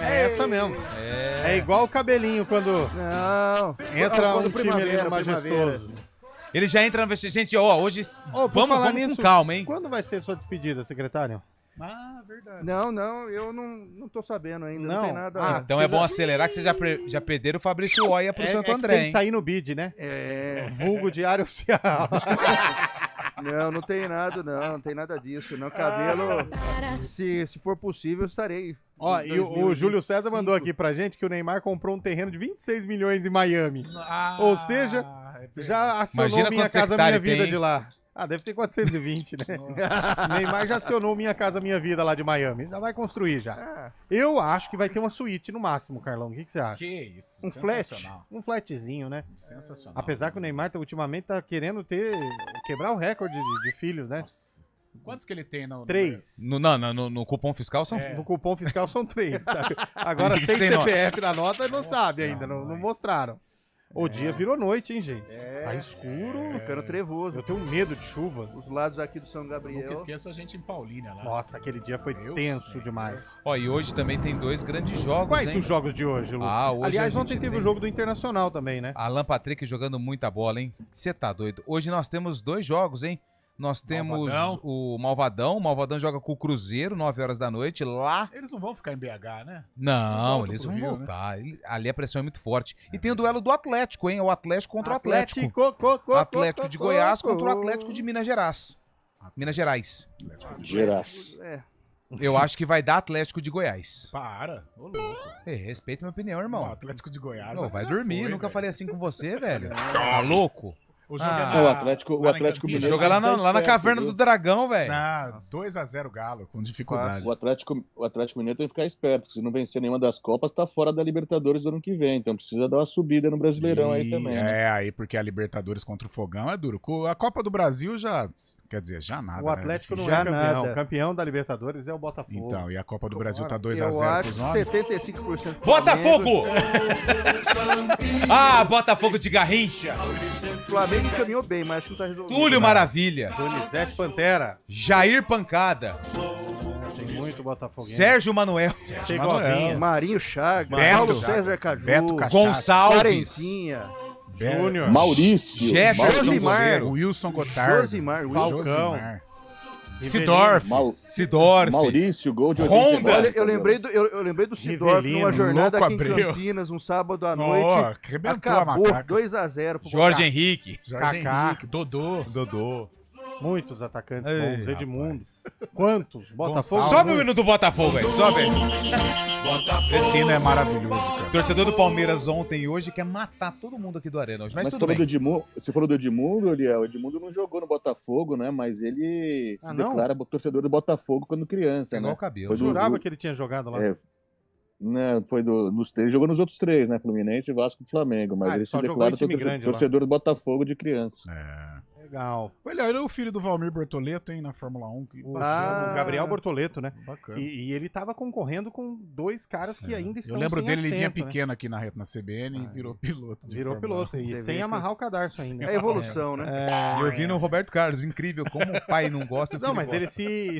É essa mesmo. É igual o cabelinho quando entra um time ali no Majestoso. Ele já entra na vestido. Gente, hoje vamos com calma, hein? Quando vai ser sua despedida, secretário? Verdade. Não, eu não tô sabendo ainda. Não tem nada. Então é bom acelerar que vocês já perderam o Fabrício Oia pro Santo André. Tem que sair no bid, né? Vulgo diário oficial. Não tem nada, não tem nada disso. Não, cabelo, se for possível, estarei. E o Júlio César mandou aqui pra gente que o Neymar comprou um terreno de 26 milhões em Miami. Ou seja, já acionou Minha Casa Minha Vida de lá. Deve ter 420, né? Neymar já acionou Minha Casa Minha Vida lá de Miami. Já vai construir já. Eu acho que vai ter uma suíte no máximo, Carlão. O que você acha? Que isso, um flat. Um flatzinho, né? Sensacional. Apesar que o Neymar ultimamente tá querendo quebrar o recorde de filhos, né? Nossa. Quantos que ele tem? 3. No cupom fiscal são? No cupom fiscal são 3, sabe? Agora, sem CPF na nota, não sabe ainda. Não mostraram. O dia virou noite, hein, gente? Tá escuro. Ficando trevoso. Eu tenho medo de chuva. Os lados aqui do São Gabriel. Nunca esqueça a gente em Paulínia lá. Nossa, aquele dia foi tenso demais. E hoje também tem 2 grandes jogos. Quais são os jogos de hoje, Lu? Aliás, ontem teve o jogo do Internacional também, né? Alan Patrick jogando muita bola, hein? Você tá doido. Hoje nós temos 2 jogos, hein? Nós temos o Malvadão. O Malvadão joga com o Cruzeiro, 9 horas da noite, lá. Eles não vão ficar em BH, né? Não, eles vão voltar. Né? Ali a pressão é muito forte. E tem o duelo do Atlético, hein? O Atlético contra o Atlético. Atlético de Goiás contra o Atlético de Minas Gerais. Eu acho que vai dar Atlético de Goiás. Para, ô louco. Respeita minha opinião, irmão. O Atlético de Goiás. Vai dormir, nunca falei assim com você, velho. Tá louco? O Atlético Mineiro joga lá na Caverna do Dragão, velho. 2x0 Galo, com dificuldade. O Atlético Mineiro tem que ficar esperto, porque se não vencer nenhuma das Copas, tá fora da Libertadores do ano que vem. Então precisa dar uma subida no Brasileirão aí também. Aí porque a Libertadores contra o Fogão é duro. A Copa do Brasil já Quer dizer, já nada. O Atlético, né? Não já é campeão. Nada. Campeão da Libertadores é o Botafogo. Então, e a Copa do Brasil tá 2-0 Eu acho que 75% Botafogo! Botafogo de Garrincha. O Flamengo caminhou bem, mas acho que não tá resolvido. Túlio Maravilha. Donizete Pantera. Jair Pancada. Tem muito Botafoguense. Sérgio Manuel. Segovinha. Marinho Chagas. Beto, Paulo César Caju. Beto Cachaça. Gonçalves. Quarentinha. Júnior. Maurício. Jefferson Josimar. Goleiro. Wilson Gotardo. Josimar. Falcão. Sidorf. Sidorf. Maurício, gol de Honda. 89. Olha, eu lembrei do Sidorf Rivelino, numa jornada Louco aqui em Abreu. Campinas, um sábado à noite. Arrebentou a Acabou macaca. 2-0 pro Jorge Botafogo. Henrique. Kaká. Henrique, Dodô. Muitos atacantes Ei, bons. Edmundo. Quantos? Botafogo. Gonçalves. Sobe o hino do Botafogo aí. Sobe aí. Esse hino é maravilhoso, cara. Torcedor do Palmeiras ontem e hoje quer matar todo mundo aqui do Arena hoje. Mas tudo bem. Você falou do Edmundo, Eliel. O Edmundo não jogou no Botafogo, né? Mas ele se declara torcedor do Botafogo quando criança, Igual né? o cabelo. Eu jurava que ele tinha jogado lá. Né, foi nos três, jogou nos outros três, né? Fluminense, Vasco e Flamengo. Mas ele se só jogou declara em time grande torcedor do Botafogo de criança. Legal. Olha, ele é o filho do Valmir Bortoleto, hein, na Fórmula 1. O Gabriel Bortoleto, né? Bacana. E ele tava concorrendo com dois caras que ainda estão Eu lembro sem dele, ele vinha assento, pequeno aqui na CBN e virou piloto. Virou piloto, e sem amarrar o cadarço ainda. É evolução, né? E eu vi no Roberto Carlos, incrível, como o pai não gosta. Não, mas ele se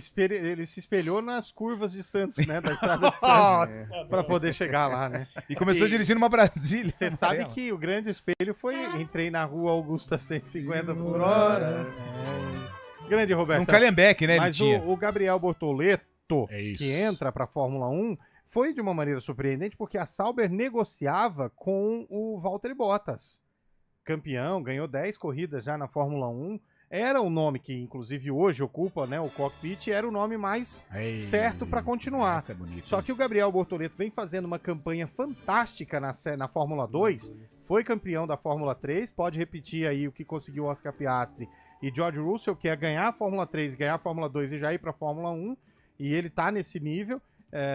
espelhou nas curvas de Santos, né? Da estrada de Santos, pra poder chegar lá, né? E começou dirigindo uma Brasília. Você sabe que o grande espelho foi entrei na rua Augusta 150 por hora. Grande Roberto. Um Calhambeque, né? Mas o Gabriel Bortoleto, isso. que entra pra Fórmula 1, foi de uma maneira surpreendente porque a Sauber negociava com o Valtteri Bottas. Campeão, ganhou 10 corridas já na Fórmula 1. Era o nome que, inclusive, hoje ocupa, né, o cockpit, era o nome mais certo para continuar. É bonito, só que o Gabriel Bortoleto vem fazendo uma campanha fantástica na Fórmula 2, foi campeão da Fórmula 3, pode repetir aí o que conseguiu o Oscar Piastri e George Russell, que é ganhar a Fórmula 3, ganhar a Fórmula 2 e já ir para a Fórmula 1, e ele tá nesse nível.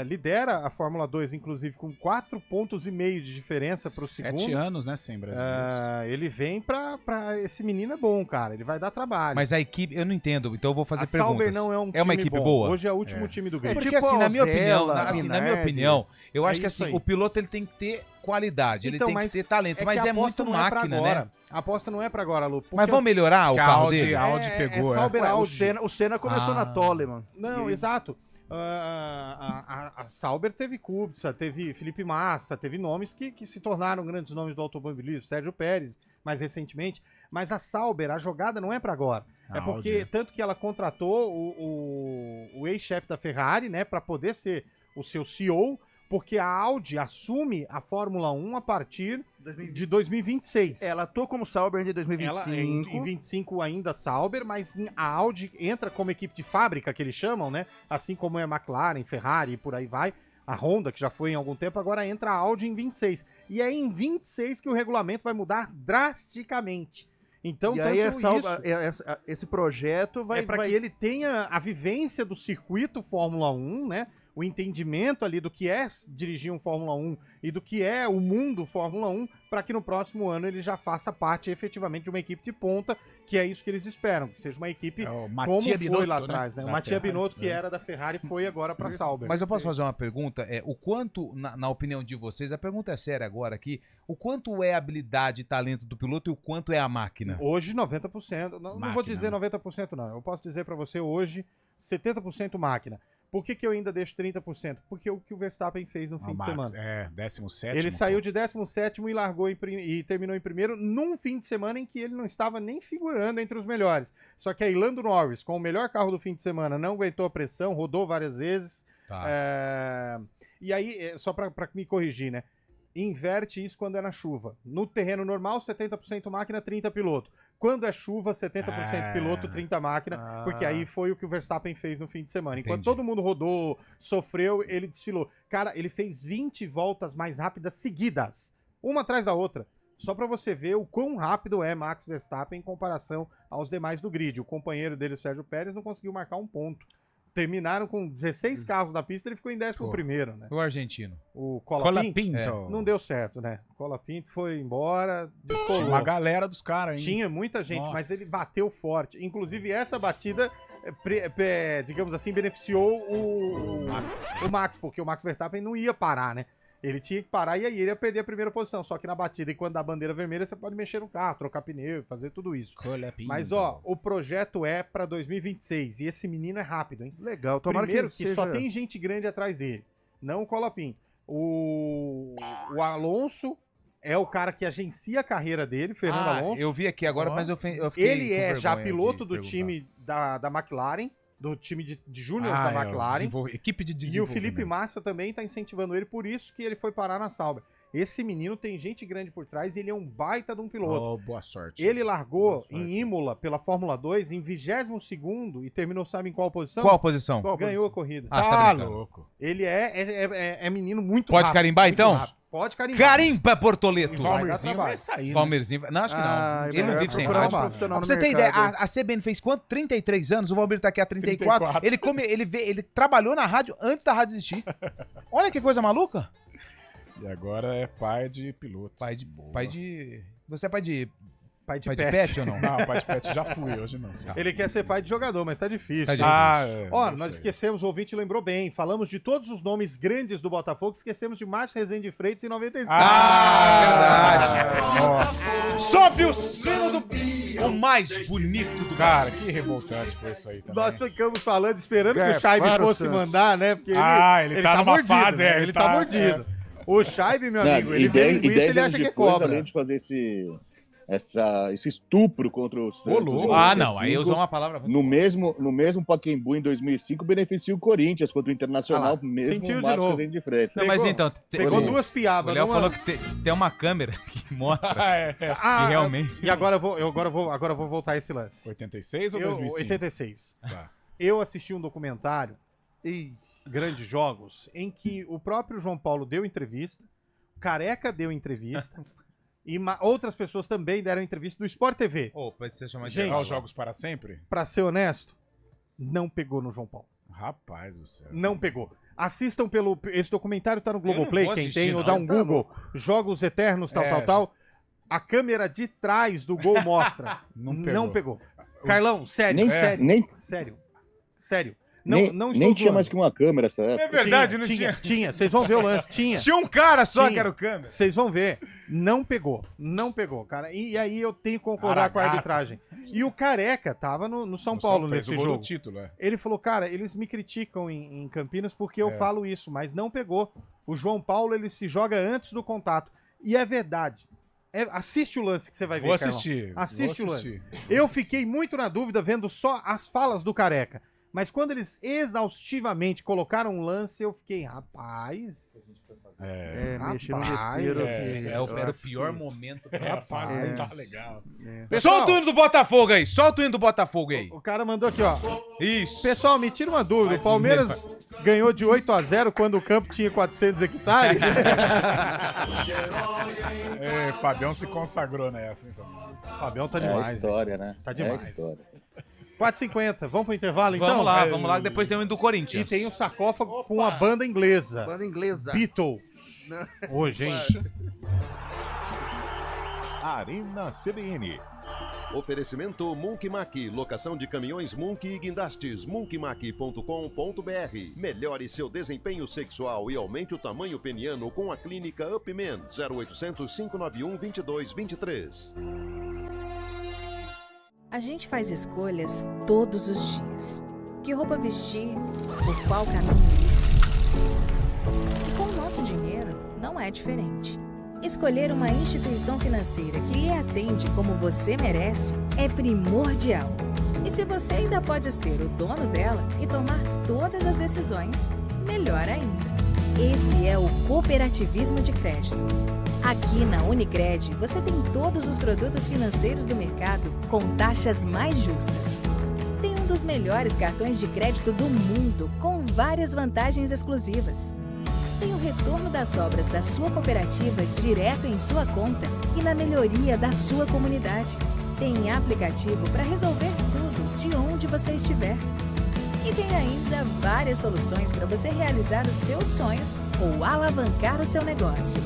Lidera a Fórmula 2, inclusive, com 4,5 pontos de diferença pro segundo. 7 anos, né, sem brasileiro. Ele vem pra... Esse menino é bom, cara. Ele vai dar trabalho. Mas a equipe, eu não entendo, então eu vou fazer perguntas. A Sauber não é um time uma equipe bom. boa? Hoje é o último time do grid. Porque, assim, na minha opinião, eu acho que assim, o piloto ele tem que ter qualidade, então, ele tem que ter talento, mas é muito máquina, né? A aposta não é pra agora, Lu. Mas vão melhorar o carro dele? A Audi pegou, Sauber, Audi. O Senna começou na Toleman. Não, exato. A Sauber teve Kubica, teve Felipe Massa, teve nomes que se tornaram grandes nomes do automobilismo, Sérgio Pérez, mais recentemente, mas a Sauber, a jogada não é para agora. É porque, tanto que ela contratou o ex-chefe da Ferrari, né, para poder ser o seu CEO, porque a Audi assume a Fórmula 1 a partir de 2026. Ela atua como Sauber em 2025. Ela, em 25 ainda Sauber, mas a Audi entra como equipe de fábrica, que eles chamam, né? Assim como é a McLaren, Ferrari e por aí vai. A Honda, que já foi em algum tempo, agora entra a Audi em 26. E é em 26 que o regulamento vai mudar drasticamente. Então, e aí esse projeto vai... É para que ele tenha a vivência do circuito Fórmula 1, né? O entendimento ali do que é dirigir um Fórmula 1 e do que é o mundo Fórmula 1, para que no próximo ano ele já faça parte efetivamente de uma equipe de ponta, que é isso que eles esperam, que seja uma equipe como foi Binotto, lá atrás, né? O Mattia Binotto, que era da Ferrari, foi agora para a Sauber. Mas eu posso fazer uma pergunta? O quanto, na opinião de vocês, a pergunta é séria agora aqui, o quanto é a habilidade e talento do piloto e o quanto é a máquina? Hoje, 90%. Não vou dizer 90% não, eu posso dizer para você hoje, 70% máquina. Por que eu ainda deixo 30%? Porque o que o Verstappen fez no fim de semana. 17º. Ele saiu de 17º e largou e terminou em primeiro num fim de semana em que ele não estava nem figurando entre os melhores. Só que aí Lando Norris, com o melhor carro do fim de semana, não aguentou a pressão, rodou várias vezes. E aí, só para me corrigir, né? Inverte isso quando é na chuva. No terreno normal, 70% máquina, 30% piloto. Quando é chuva, 70% piloto, 30% máquina, porque aí foi o que o Verstappen fez no fim de semana. Enquanto todo mundo rodou, sofreu, ele desfilou. Cara, ele fez 20 voltas mais rápidas seguidas, uma atrás da outra. Só para você ver o quão rápido é Max Verstappen em comparação aos demais do grid. O companheiro dele, o Sérgio Pérez, não conseguiu marcar um ponto. terminaram com 16 carros na pista, ele ficou em 11º, né? O argentino. O Colapinto. Pinto. Não deu certo, né? O Colapinto foi embora, descolou. Tinha uma galera dos caras, hein? Tinha muita gente, Nossa. mas ele bateu forte. Inclusive, essa batida, digamos assim, beneficiou o Max, porque o Max Verstappen não ia parar, né? Ele tinha que parar e aí ele ia perder a primeira posição. Só que na batida, e quando dá a bandeira vermelha, você pode mexer no carro, trocar pneu, fazer tudo isso. Mas, ó, o projeto é pra 2026. E esse menino é rápido, hein? Legal. Tomara Primeiro que só tem gente grande atrás dele. Não o Colapinto. O Alonso é o cara que agencia a carreira dele, Fernando Alonso. Eu vi aqui agora, mas eu fiquei Ele é já piloto do time da McLaren. Do time de júniors da McLaren. Equipe de desenvolvimento. E o Felipe Massa também tá incentivando ele, por isso que ele foi parar na Sauber. Esse menino tem gente grande por trás e ele é um baita de um piloto. Boa sorte. Ele largou em Imola pela Fórmula 2 em 22º e terminou, sabe em qual posição? Qual posição? Ganhou a corrida. Tá louco. Ele é menino muito Pode rápido. carimbar, muito então? rápido. Pode carimbar. Carimba, Portoleto. E Valmerzinho vai sair, Valmerzinho, não, acho que não. Ele não vive sem rádio. Pra você ter ideia, a CBN fez quanto? 33 anos, o Valmir tá aqui há 34. Ele trabalhou na rádio antes da rádio existir. Olha que coisa maluca. E agora é pai de piloto. Você é pai de pet ou não? Não, pai de pet já fui, hoje não. Ele quer ser pai de jogador, mas tá difícil. Ó, nós esquecemos, o ouvinte lembrou bem. Falamos de todos os nomes grandes do Botafogo, esquecemos de Márcio Rezende Freitas em 95. Verdade. Nossa. Sobe o sino o mais bonito do cara. Que revoltante foi isso aí também. Nós ficamos falando, esperando que o Scheibe fosse mandar, né? Porque ele tá numa mordido, fase, né? Ele tá mordido. O Scheibe, meu amigo, ele vê linguiça e ele acha que é cobra. Além de fazer esse estupro contra o Santos. Não, aí usou uma palavra muito no mesmo Pacaembu em 2005 beneficia o Corinthians contra o Internacional, mesmo sentiu o de novo. de frente. Não, mas então, pegou duas piabas. O Léo falou que tem uma câmera que mostra que realmente. E agora eu vou voltar a esse lance. 86 ou 2005? 86. Tá. Eu assisti um documentário, Grandes Jogos, em que o próprio João Paulo deu entrevista, o Careca deu entrevista. E outras pessoas também deram entrevista do Sport TV. Pode ser chamado de Os Jogos para Sempre? Pra ser honesto, não pegou no João Paulo. Rapaz do céu. Não pegou. Assistam esse documentário, tá no Globoplay, quem tem, ou dá um Google, Jogos Eternos, tal. A câmera de trás do gol mostra. Não pegou. Carlão, sério. Não nem tinha mais que uma câmera essa época. É verdade, não tinha. Tinha, vocês vão ver o lance. Tinha um cara só que era o câmera. Vocês vão ver. Não pegou, cara. E aí eu tenho que concordar com a arbitragem. E o Careca tava no São Paulo nesse jogo. Título, Ele falou, cara, eles me criticam em Campinas porque eu falo isso, mas não pegou. O João Paulo, ele se joga antes do contato. E é verdade. Assiste o lance que você vai ver, Carlão. Assiste o lance. Eu fiquei muito na dúvida vendo só as falas do Careca. Mas quando eles exaustivamente colocaram um lance, eu fiquei, rapaz... mexer no desespero. Era o pior momento. Rapaz, não tá legal. Pessoal, solta o hino do Botafogo aí. O cara mandou aqui, ó. Isso. Pessoal, me tira uma dúvida. O Palmeiras ganhou de 8-0 quando o campo tinha 400 hectares? Fabião se consagrou nessa, então. Fabião tá demais. É história, né? Tá demais. 4h50, vamos pro intervalo então? Vamos lá, depois tem o hino do Corinthians. E tem um sarcófago com a banda inglesa. Beatles. Hoje, hein? Arena CBN. Oferecimento Monkey locação de caminhões Monkey e guindastes, monkeymac.com.br. Melhore seu desempenho sexual e aumente o tamanho peniano com a clínica Upman, 0800 591 2223. A gente faz escolhas todos os dias. Que roupa vestir, por qual caminho ir. E com o nosso dinheiro, não é diferente. Escolher uma instituição financeira que lhe atende como você merece é primordial. E se você ainda pode ser o dono dela e tomar todas as decisões, melhor ainda. Esse é o cooperativismo de crédito. Aqui na Unicred, você tem todos os produtos financeiros do mercado com taxas mais justas. Tem um dos melhores cartões de crédito do mundo, com várias vantagens exclusivas. Tem o retorno das sobras da sua cooperativa direto em sua conta e na melhoria da sua comunidade. Tem aplicativo para resolver tudo de onde você estiver. E tem ainda várias soluções para você realizar os seus sonhos ou alavancar o seu negócio.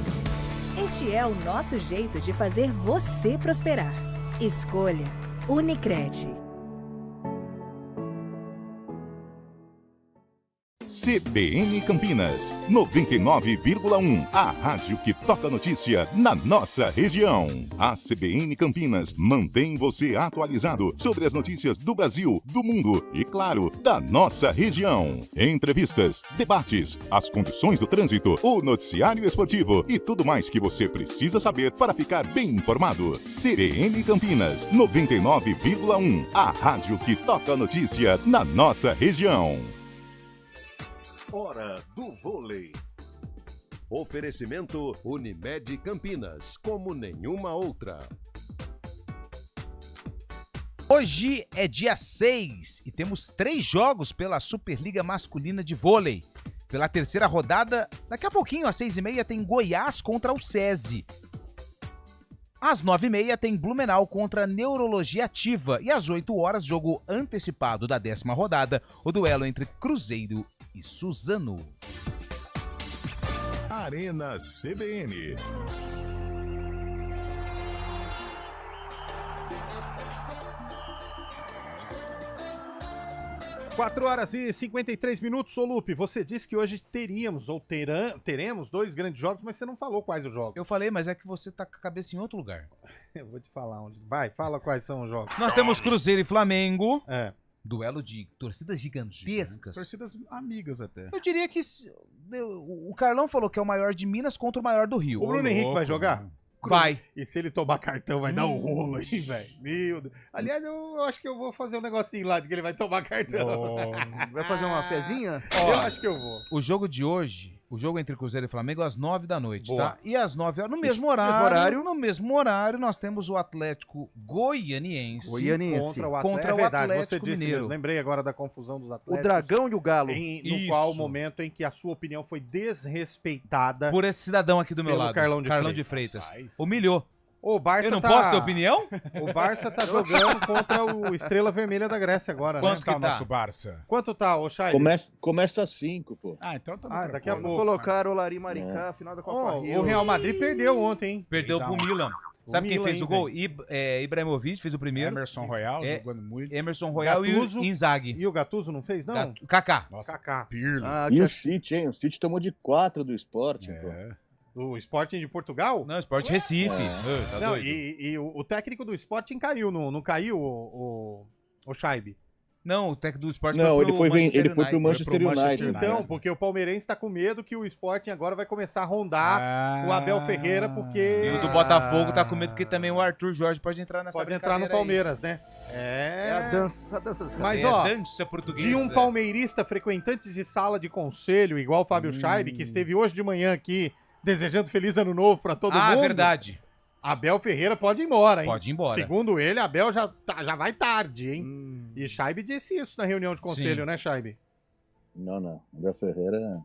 Este é o nosso jeito de fazer você prosperar. Escolha Unicred. CBN Campinas, 99,1. A rádio que toca notícia na nossa região. A CBN Campinas mantém você atualizado sobre as notícias do Brasil, do mundo e, claro, da nossa região. Entrevistas, debates, as condições do trânsito, o noticiário esportivo e tudo mais que você precisa saber para ficar bem informado. CBN Campinas, 99,1. A rádio que toca notícia na nossa região. Hora do vôlei. Oferecimento Unimed Campinas, como nenhuma outra. Hoje é dia 6 e temos 3 jogos pela Superliga Masculina de Vôlei. Pela terceira rodada, daqui a pouquinho, às 6h30, tem Goiás contra o SESI. Às 9h30 tem Blumenau contra Neurologia Ativa. E às 8 horas, jogo antecipado da 10ª rodada, o duelo entre Cruzeiro e Suzano. Arena CBN. Quatro horas e 53 minutos, ô Lupe, você disse que hoje teremos 2 grandes jogos, mas você não falou quais os jogos. Eu falei, mas é que você tá com a cabeça em outro lugar. Eu vou te falar onde. Vai, fala quais são os jogos. Nós temos Cruzeiro e Flamengo. Duelo de torcidas gigantescas. Torcidas amigas até. Eu diria que o Carlão falou que é o maior de Minas contra o maior do Rio. O Bruno Henrique vai jogar? Vai. E se ele tomar cartão, vai dar um rolo aí, velho. Meu Deus. Aliás, eu acho que eu vou fazer um negocinho lá de que ele vai tomar cartão. Vai fazer uma fezinha? Eu acho que eu vou. O jogo de hoje, o jogo entre Cruzeiro e Flamengo, às 9 da noite, Boa. tá? E às 9 horas, no mesmo horário, nós temos o Atlético Goianiense contra o Atlético você disse, Mineiro. Lembrei agora da confusão dos Atléticos. O Dragão e o Galo. No qual momento em que a sua opinião foi desrespeitada por esse cidadão aqui do meu lado, Carlão de Freitas. Humilhou. O Barça eu não posso ter opinião? O Barça tá jogando contra o Estrela Vermelha da Grécia agora, Quanto né? tá o nosso Barça? Quanto tá, ô Chay? Começa às 5, pô. Então tá daqui a pouco. Colocaram o Lari Maricá, final da Copa Rio. O Real Madrid perdeu ontem, hein? Perdeu pro Milan. Sabe quem fez o gol? Ibrahimovic fez o primeiro. Emerson Royal jogando muito. Emerson Royal Gattuso, e Inzaghi. E o Gattuso não fez, não? Kaká. Nossa, Kaká. Pirlo. E o City, hein? O City tomou de 4 do Sporting, pô. O Sporting de Portugal? Não, Sporting Recife. Tá não, e o técnico do Sporting caiu, não caiu o Scheibe? Não, o técnico do Sporting ele foi pro Manchester United. Então, porque o palmeirense tá com medo que o Sporting agora vai começar a rondar o Abel Ferreira, porque... E o do Botafogo tá com medo que também o Arthur Jorge pode entrar nessa brincadeira. Pode entrar no Palmeiras, aí. né? É a dança das Mas, ó, de um palmeirista frequentante de sala de conselho, igual o Fábio Scheibe, que esteve hoje de manhã aqui desejando feliz ano novo pra todo mundo. Ah, verdade. Abel Ferreira pode ir embora, hein? Pode ir embora. Segundo ele, Abel já vai tarde, hein? E Scheibe disse isso na reunião de conselho, né, Scheibe? Não. Abel Ferreira é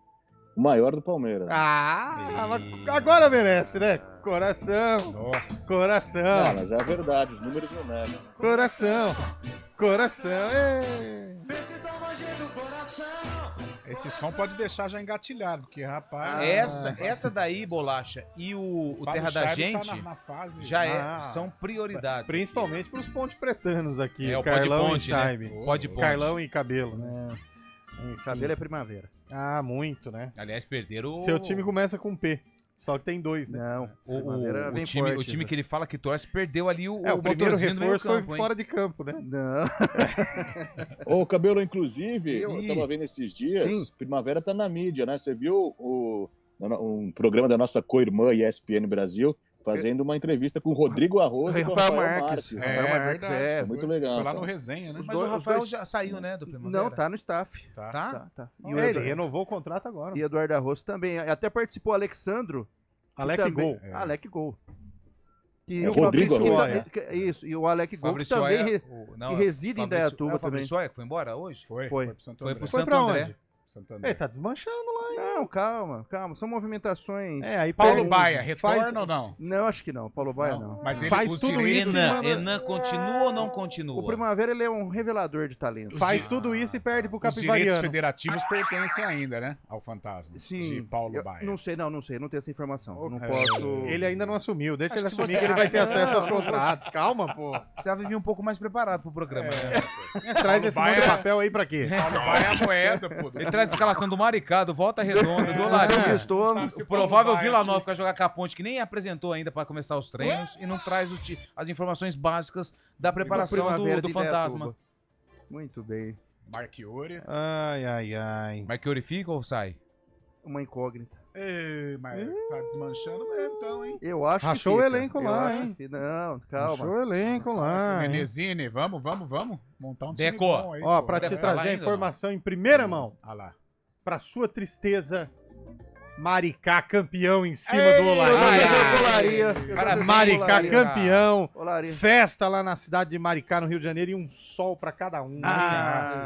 o maior do Palmeiras. Agora merece, né? Coração. Nossa. Coração. Não, mas é a verdade, os números não negam. Coração. Esse som pode deixar já engatilhado, porque, rapaz... Essa daí, Bolacha, e o Terra da Gente tá na fase... são prioridades. Principalmente para os ponte pretanos aqui. O Carlão Ponte, e Scheibe. né? Pode Ponte. Carlão e Cabelo, né? Cabelo é primavera. Muito, né? Aliás, perderam... Seu time começa com P. Só que tem 2, né? Não. O time que ele fala que torce perdeu ali o primeiro reforço foi campo, fora de campo, né? Não. Ô, Cabelo, inclusive, eu tava vendo esses dias, Primavera tá na mídia, né? Você viu um programa da nossa co-irmã ESPN Brasil fazendo uma entrevista com o Rodrigo Arroz e com o Rafael Marques. É muito legal. Foi lá no Resenha, né? Mas o Rafael já saiu, né, do Primavera? Não, tá no staff. Tá? E ele renovou o contrato agora. E Eduardo Arroz também. Até participou o Alexandro. Alec Gol. E o Rodrigo Arroz. Isso, e o Alec Gol que também que reside em Indaiatuba também. O Fabrício Oia, que foi embora hoje? Foi pro Santo Foi André. pro Santo André. Santander. Ele tá desmanchando lá, hein? Não, calma. São movimentações. Aí Paulo Baia, retorna ou não? Não, acho que não. Paulo Baia não. Mas ele faz tudo isso. Enan continua ou não continua? O Primavera, ele é um revelador de talento. Faz tudo isso e perde pro Os direitos Capivariano. federativos pertencem ainda, né? Ao fantasma. Sim. De Paulo Baia. Não sei. Não tenho essa informação. Não posso... Ele ainda não assumiu. Deixa Acho ele que assumir você- que ele vai ter acesso aos contratos. Calma, pô. Precisava vir um pouco mais preparado pro programa. Né? Traz esse monte de papel aí pra quê? Paulo Baia é a moeda, pô. Ele traz a escalação do Maricá, do Volta Redonda, do Olarinho. O provável Vila Nova fica jogar com a Ponte, que nem apresentou ainda pra começar os treinos, e não traz as informações básicas da preparação do fantasma. Muito bem. Marchiori. Ai. Marchiori fica ou sai? Uma incógnita. Mas tá desmanchando mesmo, então, hein? Eu acho Rachou que o fica. elenco Eu lá, acho hein? que- Não, calma. Achou o elenco lá. hein? Menezine, vamos montar um time Deco. bom aí. Ó, pô. pra te Deve trazer falar a ainda, informação em primeira mão. Ah lá. Pra sua tristeza, Maricá campeão em cima Ei, do Olaria. Maricá Olaria. campeão. Olaria. Festa lá na cidade de Maricá, no Rio de Janeiro, e um sol pra cada um.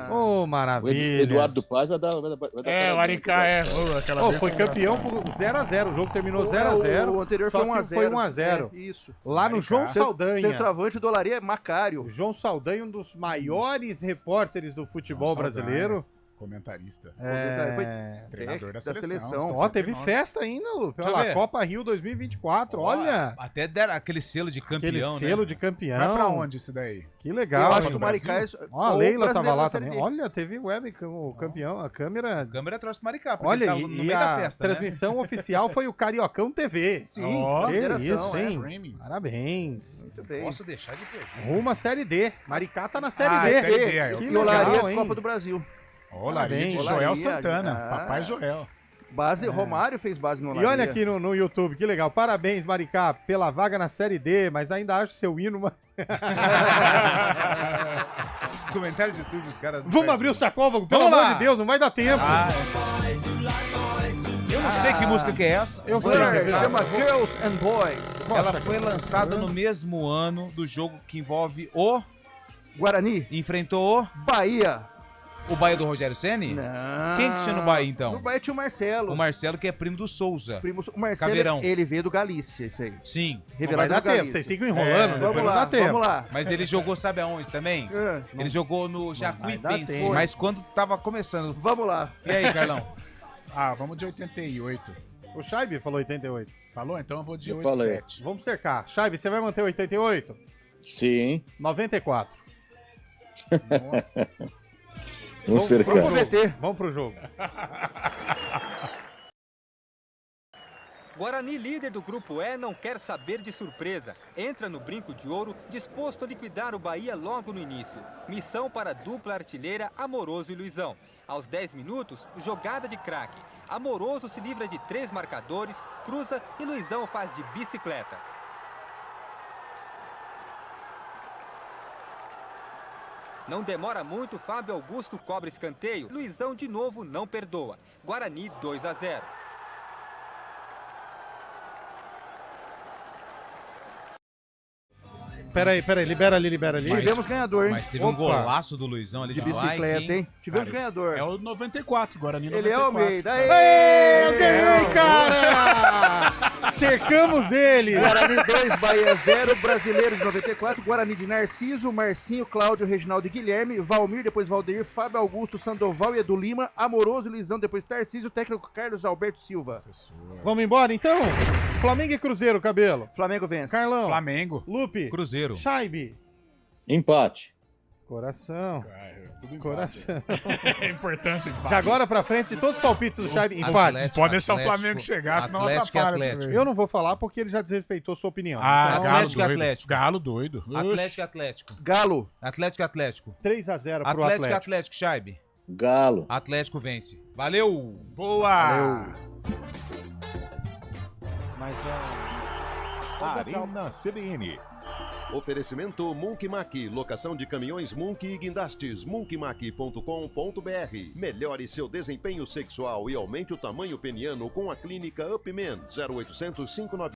Ô, maravilha. Eduardo Paz vai dar. O Maricá Foi campeão por 0x0. O jogo terminou 0x0. O anterior só foi que 1x0. foi 1x0. Isso. Lá no João Saldanha. Centroavante do Olaria é Macário. João Saldanha, um dos maiores repórteres do futebol brasileiro. Comentarista. Treinador da seleção. Ó, teve festa ainda, Lu. Deixa eu Pela ver. Copa Rio 2024. Olha. Até deram aquele selo de campeão, Aquele selo né? de campeão. Vai pra onde isso daí? Que legal. Eu acho que o Maricá é... Ó, a ou Leila brasileiro tava lá da Série também. D. Olha, teve webcam, o campeão, a câmera. A câmera trouxe o Maricá, porque Olha, ele tava no meio da festa, transmissão oficial foi o Cariocão TV. Sim, que geração, isso, hein? Streaming. Parabéns. Muito bem. Posso deixar de perder. Rumo à Série D. Maricá tá na Série D. Série D, aí, Que E Olaria legal, é hein? Copa do Brasil. Olaria de Parabéns. Joel Santana. Ah. Papai Joel. Base, Romário fez base no Olaria. E olha aqui no YouTube, que legal. Parabéns, Maricá, pela vaga na Série D, mas ainda acho seu hino... Esse comentário de YouTube, os caras... Vamos abrir o sacófago? Pelo Vamos amor lá. de Deus, não vai dar tempo. Eu não sei que música que é essa. Eu sei. Chama Girls and Boys. Ela foi lançada no mesmo ano do jogo que envolve o... Guarani. Enfrentou Bahia. o Bahia do Rogério Ceni? Não. Quem que tinha no Bahia, então? No Bahia tinha o Marcelo. O Marcelo, que é primo do Souza. O Marcelo, Caveirão. ele veio do Galícia, isso aí. Sim. Vai Revelado dar do tempo, Galícia. vocês ficam enrolando, depois Vamos não lá, dá tempo. vamos lá. Mas ele jogou, sabe aonde também? Ele jogou no Jacuipense, tempo. mas quando tava começando. Vamos lá. E aí, Carlão? Vamos de 88. O Scheibe falou 88. Falou? Então eu vou de Eu 87. Vamos cercar. Scheibe, você vai manter 88? Sim. 94. Nossa. Vamos cercar. Vamos VT. Vamos pro jogo. Guarani, líder do Grupo E, não quer saber de surpresa. Entra no brinco de ouro, disposto a liquidar o Bahia logo no início. Missão para a dupla artilheira Amoroso e Luizão. Aos 10 minutos, jogada de craque. Amoroso se livra de 3 marcadores, cruza e Luizão faz de bicicleta. Não demora muito, Fábio Augusto cobra escanteio. Luizão de novo não perdoa. Guarani 2-0. Peraí, libera ali. Tivemos ganhador, hein? Mas teve um golaço do Luizão ali De bicicleta, hein? Tivemos ganhador. É o 94, Guarani 94. Ele é o Almeida. Aê, eu ganhei, cara! Cercamos ele! Guarani 2, Bahia 0, Brasileiro de 94, Guarani de Narciso, Marcinho, Cláudio, Reginaldo e Guilherme, Valmir, depois Valdeir, Fábio Augusto, Sandoval e Edu Lima, Amoroso, Luizão, depois Tarcísio, técnico Carlos Alberto Silva. Vamos embora, então? Flamengo e Cruzeiro, Cabelo. Flamengo vence. Carlão. Flamengo. Lupe. Cruzeiro. Scheibe. Empate. Coração. Coração. É importante empate. De agora pra frente, todos os palpites do Scheibe, empate. Pode deixar o Flamengo chegar, senão atrapalha. Eu não vou falar porque ele já desrespeitou sua opinião. Galo Atlético. Galo doido. Atlético. Galo. Atlético. 3-0 pro Atlético. Atlético, Scheibe. Galo. Atlético vence. Valeu! Boa! Valeu. Mas Arena CBN. Oferecimento Munk Mac, locação de caminhões Munk e guindastes, munkmac.com.br. Melhore seu desempenho sexual e aumente o tamanho peniano com a clínica Upman 0800 59